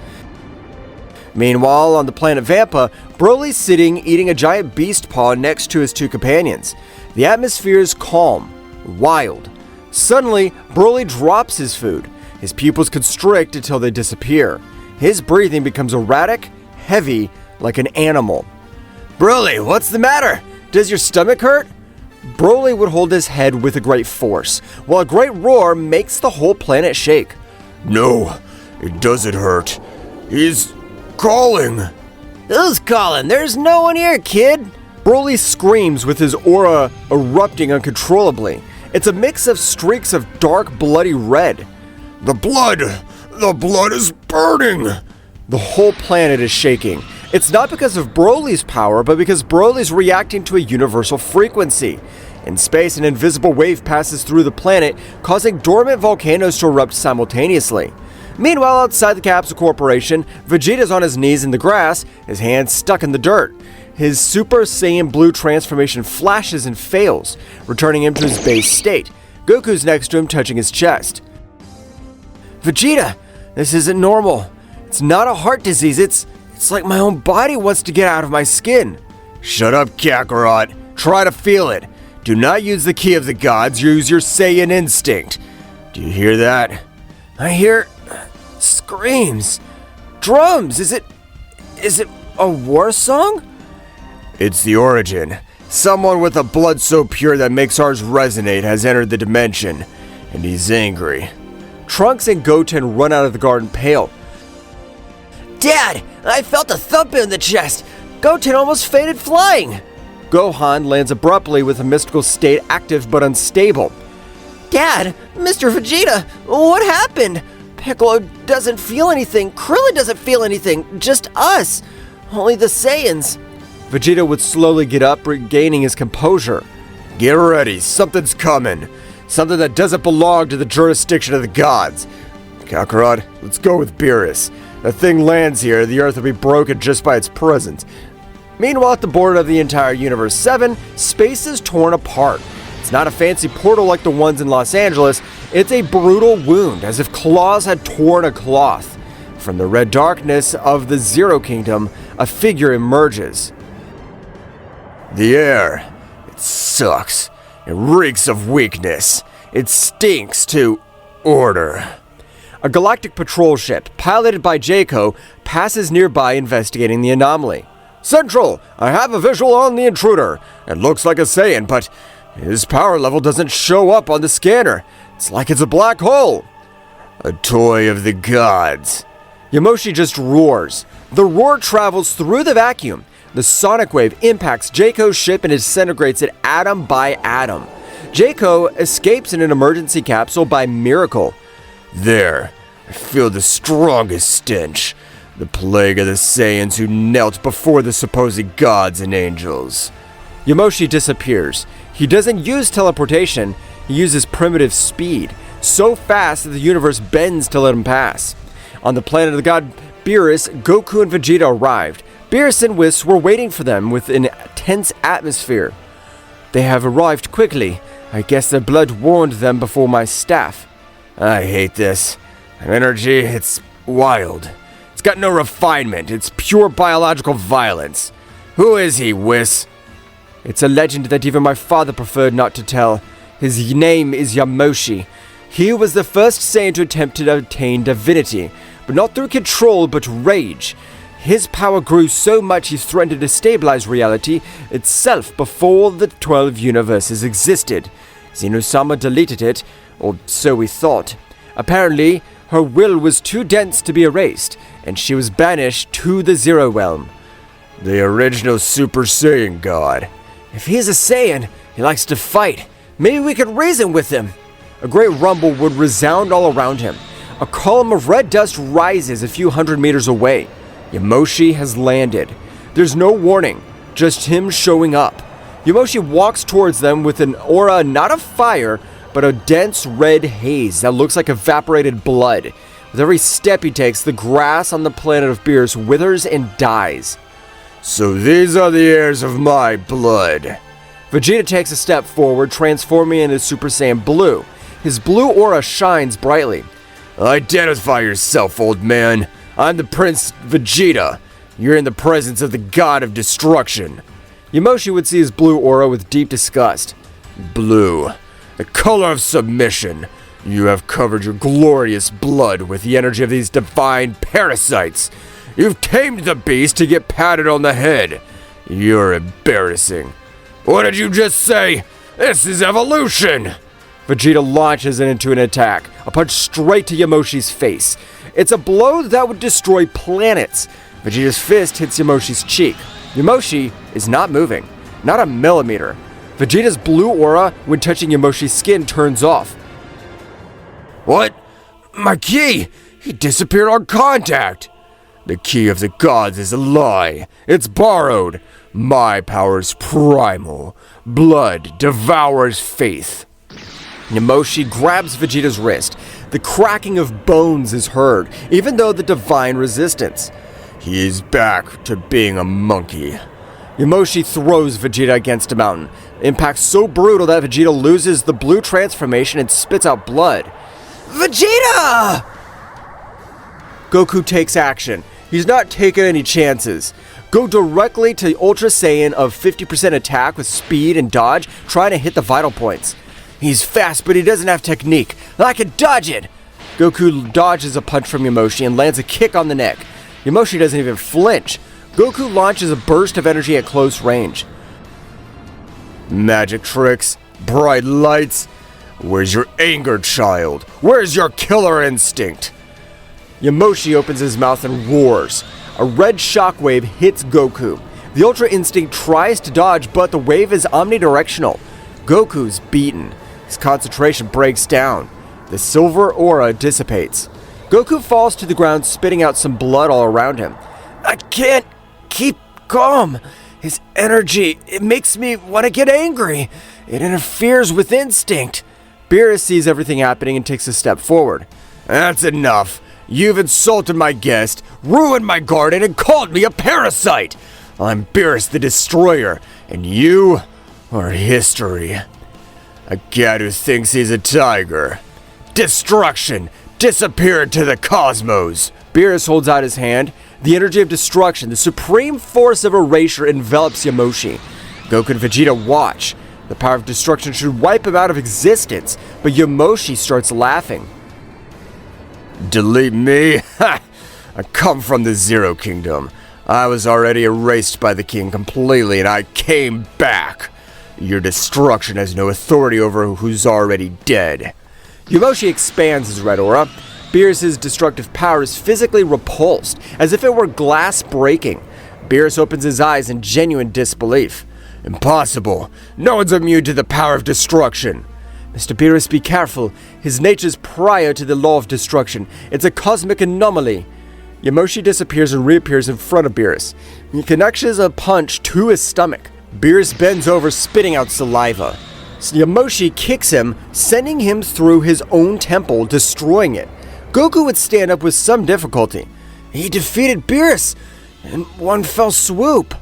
A: Meanwhile, on the planet Vampa, Broly's sitting eating a giant beast paw next to his two companions. The atmosphere is calm, wild. Suddenly, Broly drops his food. His pupils constrict until they disappear. His breathing becomes erratic, heavy, like an animal. "Broly, what's the matter? Does your stomach hurt?" Broly would hold his head with a great force, while a great roar makes the whole planet shake.
B: No, it doesn't hurt. He's calling.
C: Who's calling? There's no one here, kid.
A: Broly screams with his aura erupting uncontrollably. It's a mix of streaks of dark, bloody red.
B: The blood is burning.
A: The whole planet is shaking. It's not because of Broly's power, but because Broly's reacting to a universal frequency. In space, an invisible wave passes through the planet, causing dormant volcanoes to erupt simultaneously. Meanwhile, outside the Capsule Corporation, Vegeta's on his knees in the grass, his hands stuck in the dirt. His Super Saiyan Blue transformation flashes and fails, returning him to his base state. Goku's next to him, touching his chest. "Vegeta, this isn't normal. It's not a heart disease, it's like my own body wants to get out of my skin."
B: Shut up, Kakarot. Try to feel it. Do not use the ki of the gods, use your Saiyan instinct. Do you hear that?
A: I hear screams. Drums! Is it a war song?
B: It's the origin. Someone with a blood so pure that makes ours resonate has entered the dimension, and he's angry.
A: Trunks and Goten run out of the garden pale.
C: Dad, I felt a thump in the chest. Goten almost fainted flying.
A: Gohan lands abruptly with a mystical state active but unstable.
C: Dad, Mr. Vegeta, what happened? Piccolo doesn't feel anything. Krillin doesn't feel anything. Just us. Only the Saiyans.
A: Vegeta would slowly get up, regaining his composure.
B: Get ready, something's coming. Something that doesn't belong to the jurisdiction of the gods. Kakarot, let's go with Beerus. If the thing lands here, the Earth will be broken just by its presence.
A: Meanwhile, at the border of the entire Universe 7, space is torn apart. It's not a fancy portal like the ones in Los Angeles, it's a brutal wound, as if claws had torn a cloth. From the red darkness of the Zero Kingdom, a figure emerges.
B: The air, it sucks. It reeks of weakness. It stinks to order.
A: A galactic patrol ship, piloted by Jaco, passes nearby investigating the anomaly.
B: Central, I have a visual on the intruder. It looks like a Saiyan, but his power level doesn't show up on the scanner. It's like it's a black hole. A toy of the gods.
A: Yamoshi just roars. The roar travels through the vacuum. The sonic wave impacts Jaco's ship and disintegrates it atom by atom. Jaco escapes in an emergency capsule by miracle.
B: There, I feel the strongest stench. The plague of the Saiyans who knelt before the supposed gods and angels.
A: Yamoshi disappears. He doesn't use teleportation, he uses primitive speed, so fast that the universe bends to let him pass. On the planet of the god Beerus, Goku and Vegeta arrived. Beerus and Whis were waiting for them with an tense atmosphere. They have arrived quickly. I guess their blood warned them before my staff.
B: I hate this. Energy, it's wild. It's got no refinement. It's pure biological violence. Who is he, Whis?
A: It's a legend that even my father preferred not to tell. His name is Yamoshi. He was the first Saiyan to attempt to attain divinity, but not through control, but rage. His power grew so much he threatened to destabilize reality itself before the 12 universes existed. Zeno-sama deleted it, or so we thought. Apparently, her will was too dense to be erased, and she was banished to the Zero Realm.
B: The original Super Saiyan God.
A: If he's a Saiyan, he likes to fight. Maybe we could reason with him. A great rumble would resound all around him. A column of red dust rises a few hundred meters away. Yamoshi has landed. There's no warning, just him showing up. Yamoshi walks towards them with an aura not of fire, but a dense red haze that looks like evaporated blood. With every step he takes, the grass on the planet of Beerus withers and dies.
B: So these are the heirs of my blood.
A: Vegeta takes a step forward, transforming into Super Saiyan Blue. His blue aura shines brightly.
B: Identify yourself, old man. I'm the Prince Vegeta. You're in the presence of the God of Destruction.
A: Yamoshi would see his blue aura with deep disgust.
B: Blue, the color of submission. You have covered your glorious blood with the energy of these divine parasites. You've tamed the beast to get patted on the head. You're embarrassing. What did you just say? This is evolution!
A: Vegeta launches into an attack, a punch straight to Yamoshi's face. It's a blow that would destroy planets. Vegeta's fist hits Yamoshi's cheek. Yamoshi is not moving, not a millimeter. Vegeta's blue aura, when touching Yamoshi's skin, turns off.
B: What? My key! He disappeared on contact! The key of the gods is a lie. It's borrowed. My power is primal. Blood devours faith.
A: Yamoshi grabs Vegeta's wrist. The cracking of bones is heard, even though the divine resistance.
B: He is back to being a monkey.
A: Yamoshi throws Vegeta against a mountain. Impact so brutal that Vegeta loses the blue transformation and spits out blood. Vegeta! Goku takes action. He's not taking any chances. Go directly to Ultra Saiyan of 50% attack with speed and dodge, trying to hit the vital points. He's fast, but he doesn't have technique. I can dodge it! Goku dodges a punch from Yamoshi and lands a kick on the neck. Yamoshi doesn't even flinch. Goku launches a burst of energy at close range.
B: Magic tricks, bright lights. Where's your anger, child? Where's your killer instinct?
A: Yamoshi opens his mouth and roars. A red shockwave hits Goku. The Ultra Instinct tries to dodge, but the wave is omnidirectional. Goku's beaten. His concentration breaks down. The silver aura dissipates. Goku falls to the ground, spitting out some blood all around him. I can't keep calm. His energy, it makes me want to get angry. It interferes with instinct. Beerus sees everything happening and takes a step forward.
B: That's enough. You've insulted my guest, ruined my garden, and called me a parasite. I'm Beerus the Destroyer, and you are history. A cat who thinks he's a tiger. Destruction! Disappear into the cosmos!
A: Beerus holds out his hand. The energy of destruction, the supreme force of erasure, envelops Yamoshi. Goku and Vegeta watch. The power of destruction should wipe him out of existence, but Yamoshi starts laughing.
B: Delete me? Ha! I come from the Zero Kingdom. I was already erased by the king completely, and I came back. Your destruction has no authority over who's already dead.
A: Yamoshi expands his red aura. Beerus' destructive power is physically repulsed, as if it were glass breaking. Beerus opens his eyes in genuine disbelief.
B: Impossible. No one's immune to the power of destruction.
A: Mr. Beerus, be careful. His nature's prior to the law of destruction. It's a cosmic anomaly. Yamoshi disappears and reappears in front of Beerus. He connects a punch to his stomach. Beerus bends over, spitting out saliva. Yamoshi kicks him, sending him through his own temple, destroying it. Goku would stand up with some difficulty. He defeated Beerus in one fell swoop.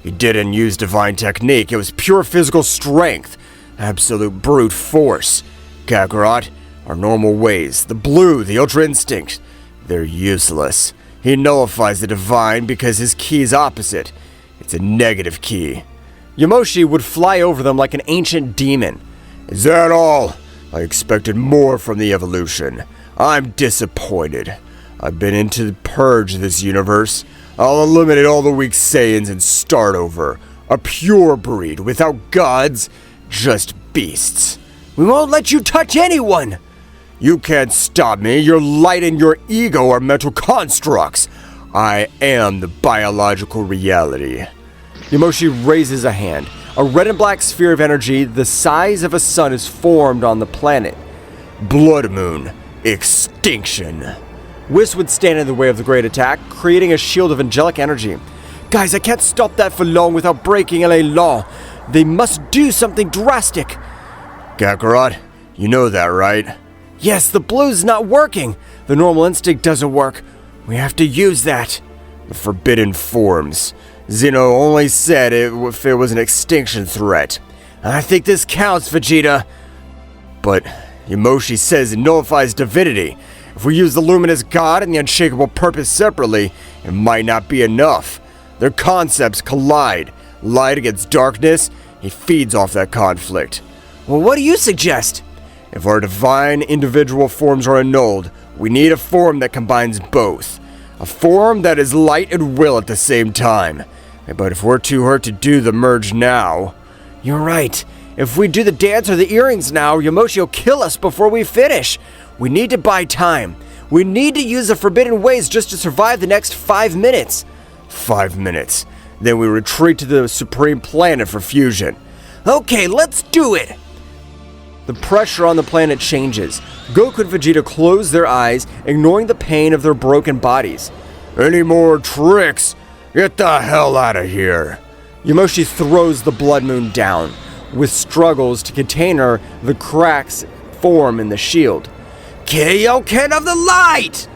B: He didn't use divine technique. It was pure physical strength. Absolute brute force. Kakarot, our normal ways, the blue, the Ultra Instinct, they're useless. He nullifies the divine because his key is opposite. It's a negative key.
A: Yamoshi would fly over them like an ancient demon.
B: Is that all? I expected more from the evolution. I'm disappointed. I've been into the purge of this universe. I'll eliminate all the weak Saiyans and start over. A pure breed without gods, just beasts.
A: We won't let you touch anyone!
B: You can't stop me. Your light and your ego are mental constructs. I am the biological reality.
A: Yamoshi raises a hand. A red and black sphere of energy the size of a sun is formed on the planet.
B: Blood moon. Extinction.
A: Whis would stand in the way of the great attack, creating a shield of angelic energy. Guys, I can't stop that for long without breaking LA law. They must do something drastic.
B: Kakarot, you know that, right?
A: Yes, the blue's not working. The normal instinct doesn't work. We have to use that.
B: The forbidden forms. Zeno only said if it was an extinction threat.
A: I think this counts, Vegeta.
B: But Yamoshi says it nullifies divinity. If we use the luminous god and the unshakable purpose separately, it might not be enough. Their concepts collide. Light against darkness, he feeds off that conflict.
A: Well, what do you suggest?
B: If our divine individual forms are annulled, we need a form that combines both. A form that is light and will at the same time. But if we're too hurt to do the merge now...
A: You're right. If we do the dance or the earrings now, Yamoshi will kill us before we finish. We need to buy time. We need to use the forbidden ways just to survive the next 5 minutes.
B: 5 minutes. Then we retreat to the Supreme Planet for fusion.
A: Okay, let's do it! The pressure on the planet changes. Goku and Vegeta close their eyes, ignoring the pain of their broken bodies.
B: Any more tricks? Get the hell out of here.
A: Yamoshi throws the Blood Moon down. With struggles to contain her, the cracks form in the shield. Kaioken of the Light!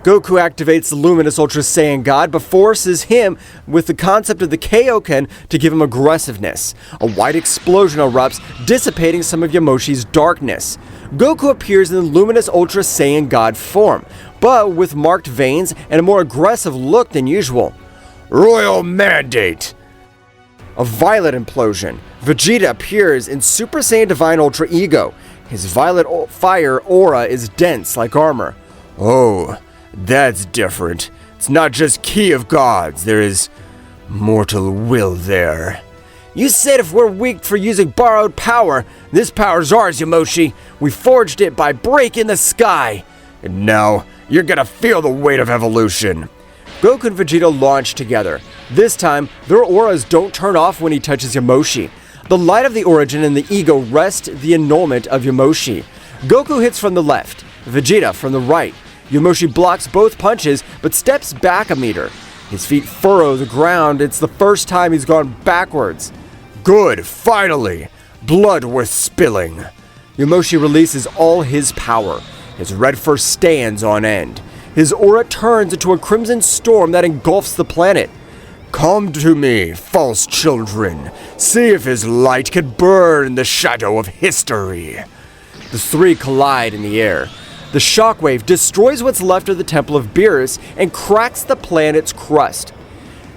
A: Goku activates the luminous Ultra Saiyan God, but forces him with the concept of the Kaioken to give him aggressiveness. A white explosion erupts, dissipating some of Yamoshi's darkness. Goku appears in the luminous Ultra Saiyan God form, but with marked veins and a more aggressive look than usual.
B: Royal Mandate!
A: A violet implosion. Vegeta appears in Super Saiyan Divine Ultra Ego. His violet fire aura is dense like armor.
B: Oh, that's different. It's not just Key of Gods, there is mortal will there.
A: You said if we're weak for using borrowed power, this power's ours, Yamoshi. We forged it by breaking the sky.
B: And now, you're gonna feel the weight of evolution.
A: Goku and Vegeta launch together. This time, their auras don't turn off when he touches Yamoshi. The light of the origin and the ego rest the annulment of Yamoshi. Goku hits from the left, Vegeta from the right. Yamoshi blocks both punches, but steps back a meter. His feet furrow the ground. It's the first time he's gone backwards.
B: Good, finally! Blood worth spilling.
A: Yamoshi releases all his power. His red fur stands on end. His aura turns into a crimson storm that engulfs the planet.
B: Come to me, false children. See if his light can burn the shadow of history.
A: The three collide in the air. The shockwave destroys what's left of the Temple of Beerus and cracks the planet's crust.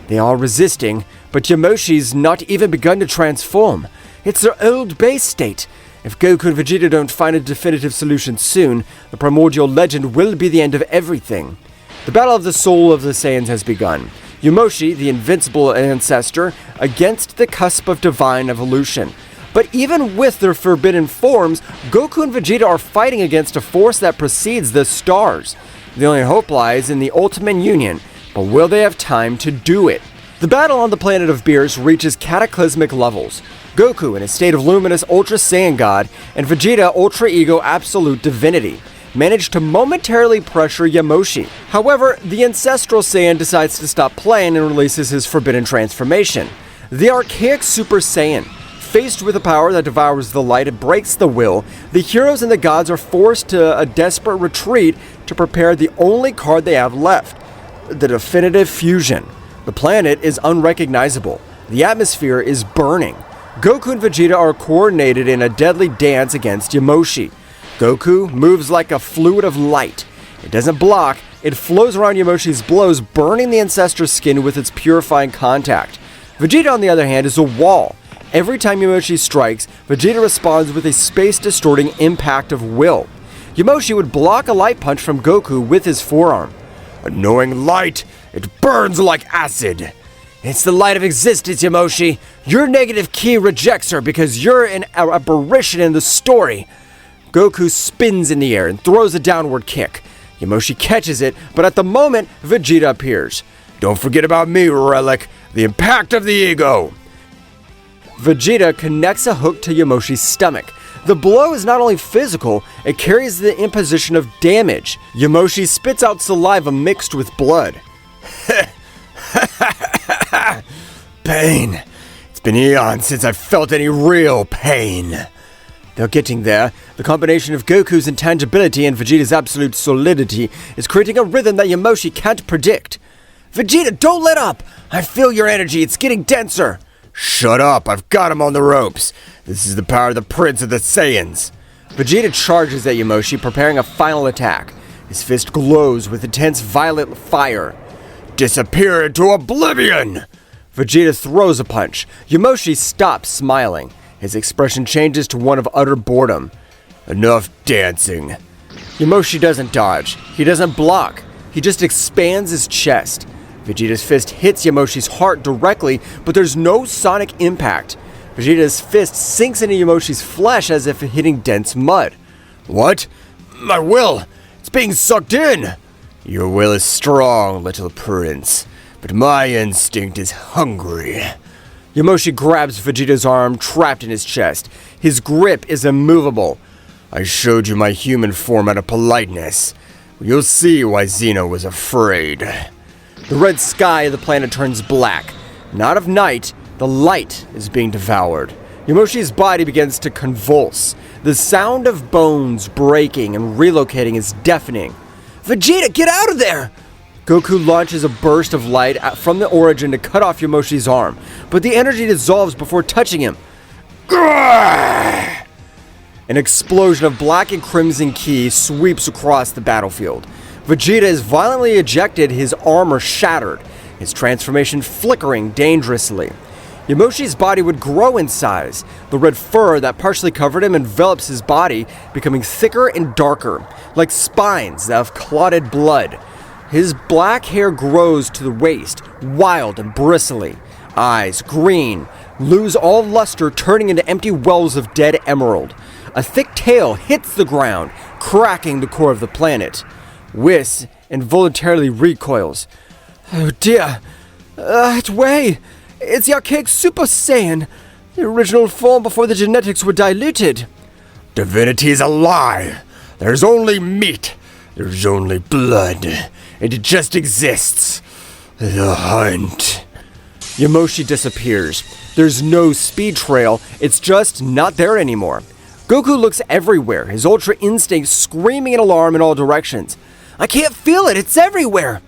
A: They are resisting, but Yamoshi's not even begun to transform. It's their old base state. If Goku and Vegeta don't find a definitive solution soon, the primordial legend will be the end of everything. The battle of the soul of the Saiyans has begun. Yamoshi, the invincible ancestor, against the cusp of divine evolution. But even with their forbidden forms, Goku and Vegeta are fighting against a force that precedes the stars. The only hope lies in the ultimate union, but will they have time to do it? The battle on the planet of Beerus reaches cataclysmic levels. Goku in a state of luminous Ultra Saiyan God, and Vegeta Ultra Ego Absolute Divinity, manage to momentarily pressure Yamoshi. However, the Ancestral Saiyan decides to stop playing and releases his forbidden transformation. The archaic Super Saiyan. Faced with a power that devours the light and breaks the will, the heroes and the gods are forced to a desperate retreat to prepare the only card they have left, the definitive fusion. The planet is unrecognizable. The atmosphere is burning. Goku and Vegeta are coordinated in a deadly dance against Yamoshi. Goku moves like a fluid of light. It doesn't block, it flows around Yamoshi's blows, burning the ancestor's skin with its purifying contact. Vegeta, on the other hand, is a wall. Every time Yamoshi strikes, Vegeta responds with a space-distorting impact of will. Yamoshi would block a light punch from Goku with his forearm.
B: Annoying light! It burns like acid!
A: It's the light of existence, Yamoshi. Your negative ki rejects her because you're an aberration in the story. Goku spins in the air and throws a downward kick. Yamoshi catches it, but at the moment, Vegeta appears.
B: Don't forget about me, Relic. The impact of the ego.
A: Vegeta connects a hook to Yamoshi's stomach. The blow is not only physical, it carries the imposition of damage. Yamoshi spits out saliva mixed with blood.
B: Pain. It's been eons since I've felt any real pain.
A: They're getting there. The combination of Goku's intangibility and Vegeta's absolute solidity is creating a rhythm that Yamoshi can't predict. Vegeta, don't let up! I feel your energy, it's getting denser!
B: Shut up, I've got him on the ropes. This is the power of the Prince of the Saiyans.
A: Vegeta charges at Yamoshi, preparing a final attack. His fist glows with intense violet fire.
B: Disappear into oblivion!
A: Vegeta throws a punch. Yamoshi stops smiling. His expression changes to one of utter boredom.
B: Enough dancing.
A: Yamoshi doesn't dodge. He doesn't block. He just expands his chest. Vegeta's fist hits Yamoshi's heart directly, but there's no sonic impact. Vegeta's fist sinks into Yamoshi's flesh as if hitting dense mud.
B: What? My will! It's being sucked in! Your will is strong, little prince, but my instinct is hungry.
A: Yamoshi grabs Vegeta's arm, trapped in his chest. His grip is immovable.
B: I showed you my human form out of politeness. You'll see why Zeno was afraid.
A: The red sky of the planet turns black. Not of night, the light is being devoured. Yamoshi's body begins to convulse. The sound of bones breaking and relocating is deafening. Vegeta, get out of there! Goku launches a burst of light from the origin to cut off Yamoshi's arm, but the energy dissolves before touching him. An explosion of black and crimson ki sweeps across the battlefield. Vegeta is violently ejected, his armor shattered, his transformation flickering dangerously. Yamoshi's body would grow in size. The red fur that partially covered him envelops his body, becoming thicker and darker, like spines that have clotted blood. His black hair grows to the waist, wild and bristly. Eyes, green, lose all luster, turning into empty wells of dead emerald. A thick tail hits the ground, cracking the core of the planet. Whis involuntarily recoils. Oh dear, it's Wei. It's the archaic Super Saiyan, the original form before the genetics were diluted.
B: Divinity is a lie. There's only meat. There's only blood. It just exists. The hunt.
A: Yamoshi disappears. There's no speed trail. It's just not there anymore. Goku looks everywhere, his ultra instinct screaming in alarm in all directions. I can't feel it. It's everywhere.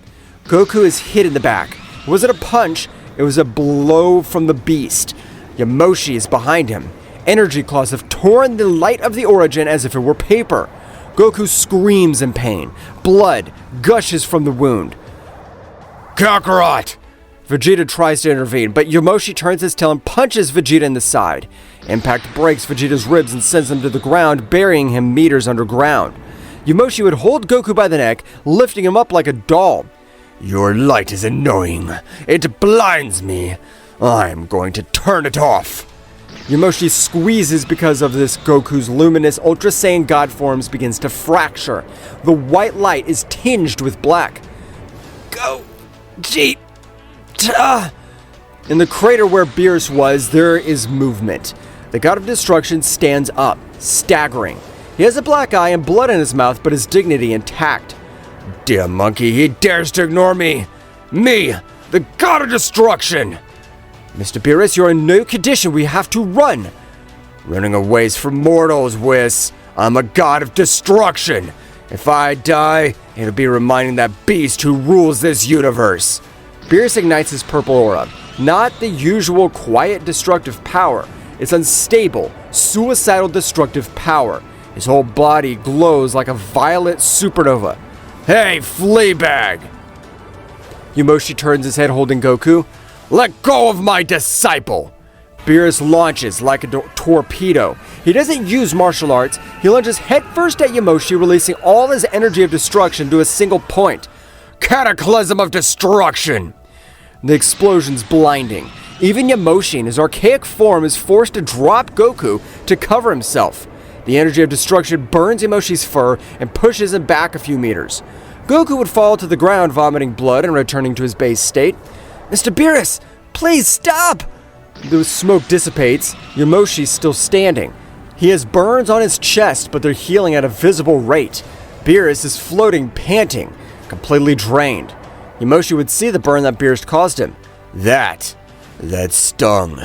A: Goku is hit in the back. It wasn't a punch. It was a blow from the beast. Yamoshi is behind him. Energy claws have torn the light of the origin as if it were paper. Goku screams in pain. Blood gushes from the wound.
B: Kakarot!
A: Vegeta tries to intervene, but Yamoshi turns his tail and punches Vegeta in the side. Impact breaks Vegeta's ribs and sends him to the ground, burying him meters underground. Yamoshi would hold Goku by the neck, lifting him up like a doll.
B: Your light is annoying. It blinds me. I'm going to turn it off.
A: Yamoshi squeezes because of this. Goku's luminous Ultra Saiyan God forms begins to fracture. The white light is tinged with black. Gogeta! In the crater where Beerus was, there is movement. The God of Destruction stands up, staggering. He has a black eye and blood in his mouth, but his dignity intact.
B: Dear monkey, he dares to ignore me! Me, the God of Destruction!
A: Mr. Beerus, you're in no condition. We have to run.
B: Running away is for mortals, Whis. I'm a God of Destruction. If I die, it'll be reminding that beast who rules this universe.
A: Beerus ignites his purple aura. Not the usual quiet destructive power. It's unstable, suicidal destructive power. His whole body glows like a violet supernova.
B: Hey, Fleabag!
A: Yamoshi turns his head holding Goku.
B: Let go of my disciple!
A: Beerus launches like a torpedo. He doesn't use martial arts. He lunges headfirst at Yamoshi, releasing all his energy of destruction to a single point.
B: Cataclysm of destruction!
A: The explosion's blinding. Even Yamoshi in his archaic form is forced to drop Goku to cover himself. The energy of destruction burns Yamoshi's fur and pushes him back a few meters. Goku would fall to the ground, vomiting blood and returning to his base state. Mr. Beerus, please stop! The smoke dissipates. Yamoshi's still standing. He has burns on his chest, but they're healing at a visible rate. Beerus is floating, panting, completely drained. Yamoshi would see the burn that Beerus caused him.
B: That stung.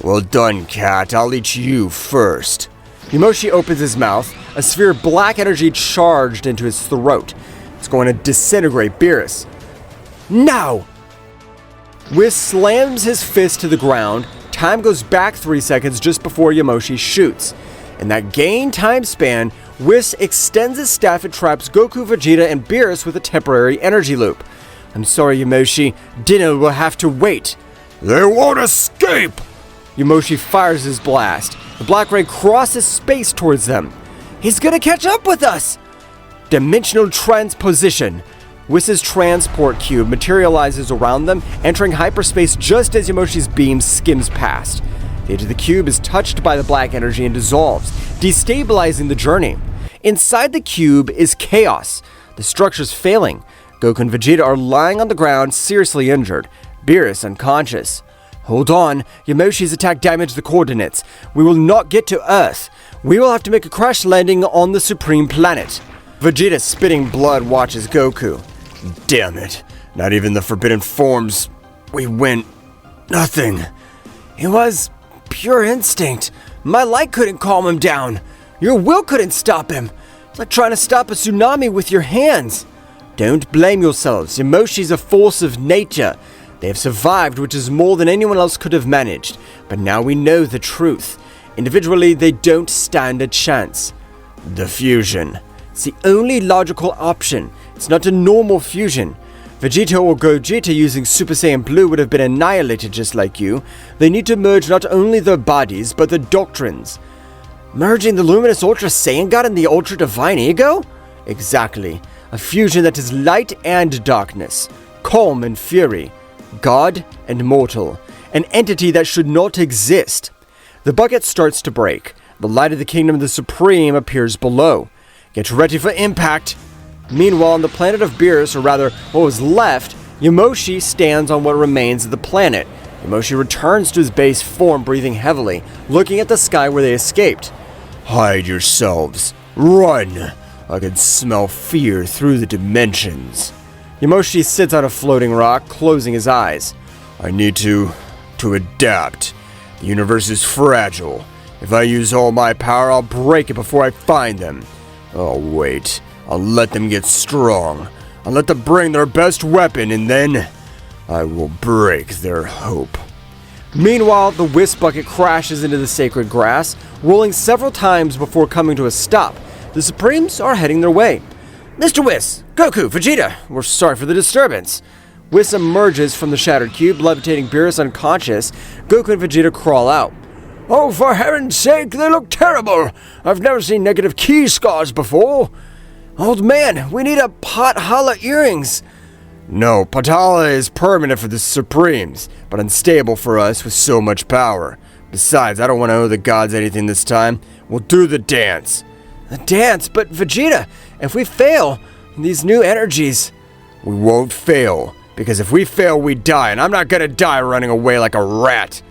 B: Well done, cat. I'll eat you first.
A: Yamoshi opens his mouth, a sphere of black energy charged into his throat. It's going to disintegrate Beerus. Now! Whis slams his fist to the ground. Time goes back 3 seconds just before Yamoshi shoots. In that gained time span, Whis extends his staff and traps Goku, Vegeta, and Beerus with a temporary energy loop. I'm sorry, Yamoshi. Dinner will have to wait.
B: They won't escape!
A: Yamoshi fires his blast. The black ray crosses space towards them. He's gonna catch up with us! Dimensional transposition. Whis' transport cube materializes around them, entering hyperspace just as Yamoshi's beam skims past. The edge of the cube is touched by the black energy and dissolves, destabilizing the journey. Inside the cube is chaos. The structure's failing. Goku and Vegeta are lying on the ground, seriously injured. Beerus unconscious. Hold on, Yamoshi's attack damaged the coordinates. We will not get to Earth. We will have to make a crash landing on the Supreme Planet. Vegeta, spitting blood, watches Goku.
B: Damn it. Not even the forbidden forms. We went. Nothing.
A: It was pure instinct. My light couldn't calm him down. Your will couldn't stop him. It's like trying to stop a tsunami with your hands. Don't blame yourselves. Yamoshi's a force of nature. They have survived, which is more than anyone else could have managed. But now we know the truth. Individually, they don't stand a chance.
B: The fusion.
A: It's the only logical option. It's not a normal fusion. Vegeta or Gogeta using Super Saiyan Blue would have been annihilated just like you. They need to merge not only their bodies, but their doctrines. Merging the Luminous Ultra Saiyan God and the Ultra Divine Ego? Exactly. A fusion that is light and darkness, calm and fury, God and mortal, an entity that should not exist. The bucket starts to break. The light of the Kingdom of the Supreme appears below. Get ready for impact. Meanwhile, on the planet of Beerus, or rather, what was left, Yamoshi stands on what remains of the planet. Yamoshi returns to his base form, breathing heavily, looking at the sky where they escaped.
B: Hide yourselves. Run. I can smell fear through the dimensions.
A: Yamoshi sits on a floating rock, closing his eyes.
B: I need to adapt. The universe is fragile. If I use all my power, I'll break it before I find them. Oh, wait. I'll let them get strong. I'll let them bring their best weapon, and then I will break their hope.
A: Meanwhile, the Whis bucket crashes into the sacred grass, rolling several times before coming to a stop. The Supremes are heading their way. Mr. Whis, Goku, Vegeta, we're sorry for the disturbance. Whis emerges from the shattered cube, levitating Beerus unconscious. Goku and Vegeta crawl out. Oh, for heaven's sake, they look terrible! I've never seen negative key scars before. Old man, we need a Pothala earrings.
B: No, Pothala is permanent for the Supremes, but unstable for us with so much power. Besides, I don't want to owe the gods anything this time. We'll do the dance.
A: The dance? But Vegeta, if we fail, these new energies...
B: We won't fail, because if we fail, we die, and I'm not gonna die running away like a rat.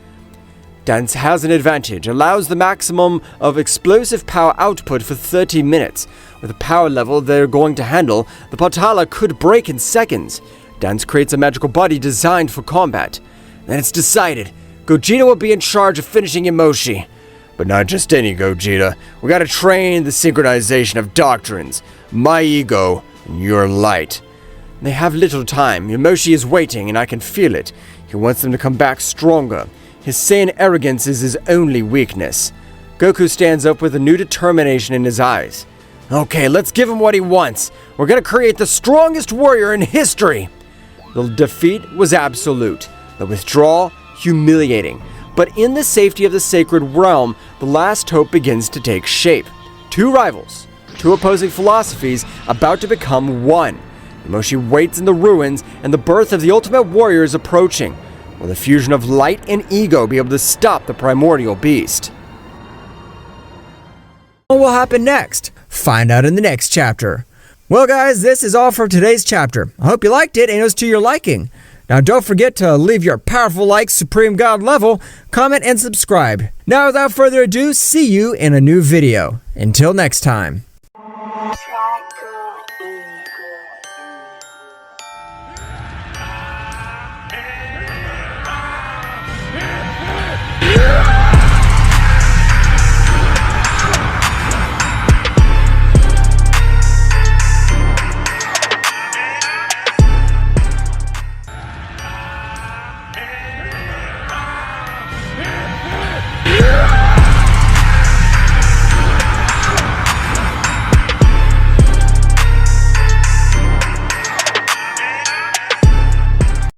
A: Dance has an advantage, allows the maximum of explosive power output for 30 minutes. With the power level they're going to handle, the Pothala could break in seconds. Dance creates a magical body designed for combat. Then it's decided. Gogeta will be in charge of finishing Yamoshi.
B: But not just any Gogeta. We gotta train the synchronization of doctrines. My ego and your light.
A: They have little time. Yamoshi is waiting, and I can feel it. He wants them to come back stronger. His Saiyan arrogance is his only weakness. Goku stands up with a new determination in his eyes. Okay, let's give him what he wants. We're gonna create the strongest warrior in history. The defeat was absolute. The withdrawal, humiliating. But in the safety of the sacred realm, the last hope begins to take shape. Two rivals, two opposing philosophies about to become one. Yamoshi waits in the ruins, and the birth of the Ultimate Warrior is approaching. Will the fusion of light and ego be able to stop the primordial beast? What will happen next? Find out in the next chapter. Well guys, this is all for today's chapter. I hope you liked it and it was to your liking. Now don't forget to leave your powerful like Supreme God level, comment and subscribe. Now without further ado, see you in a new video. Until next time.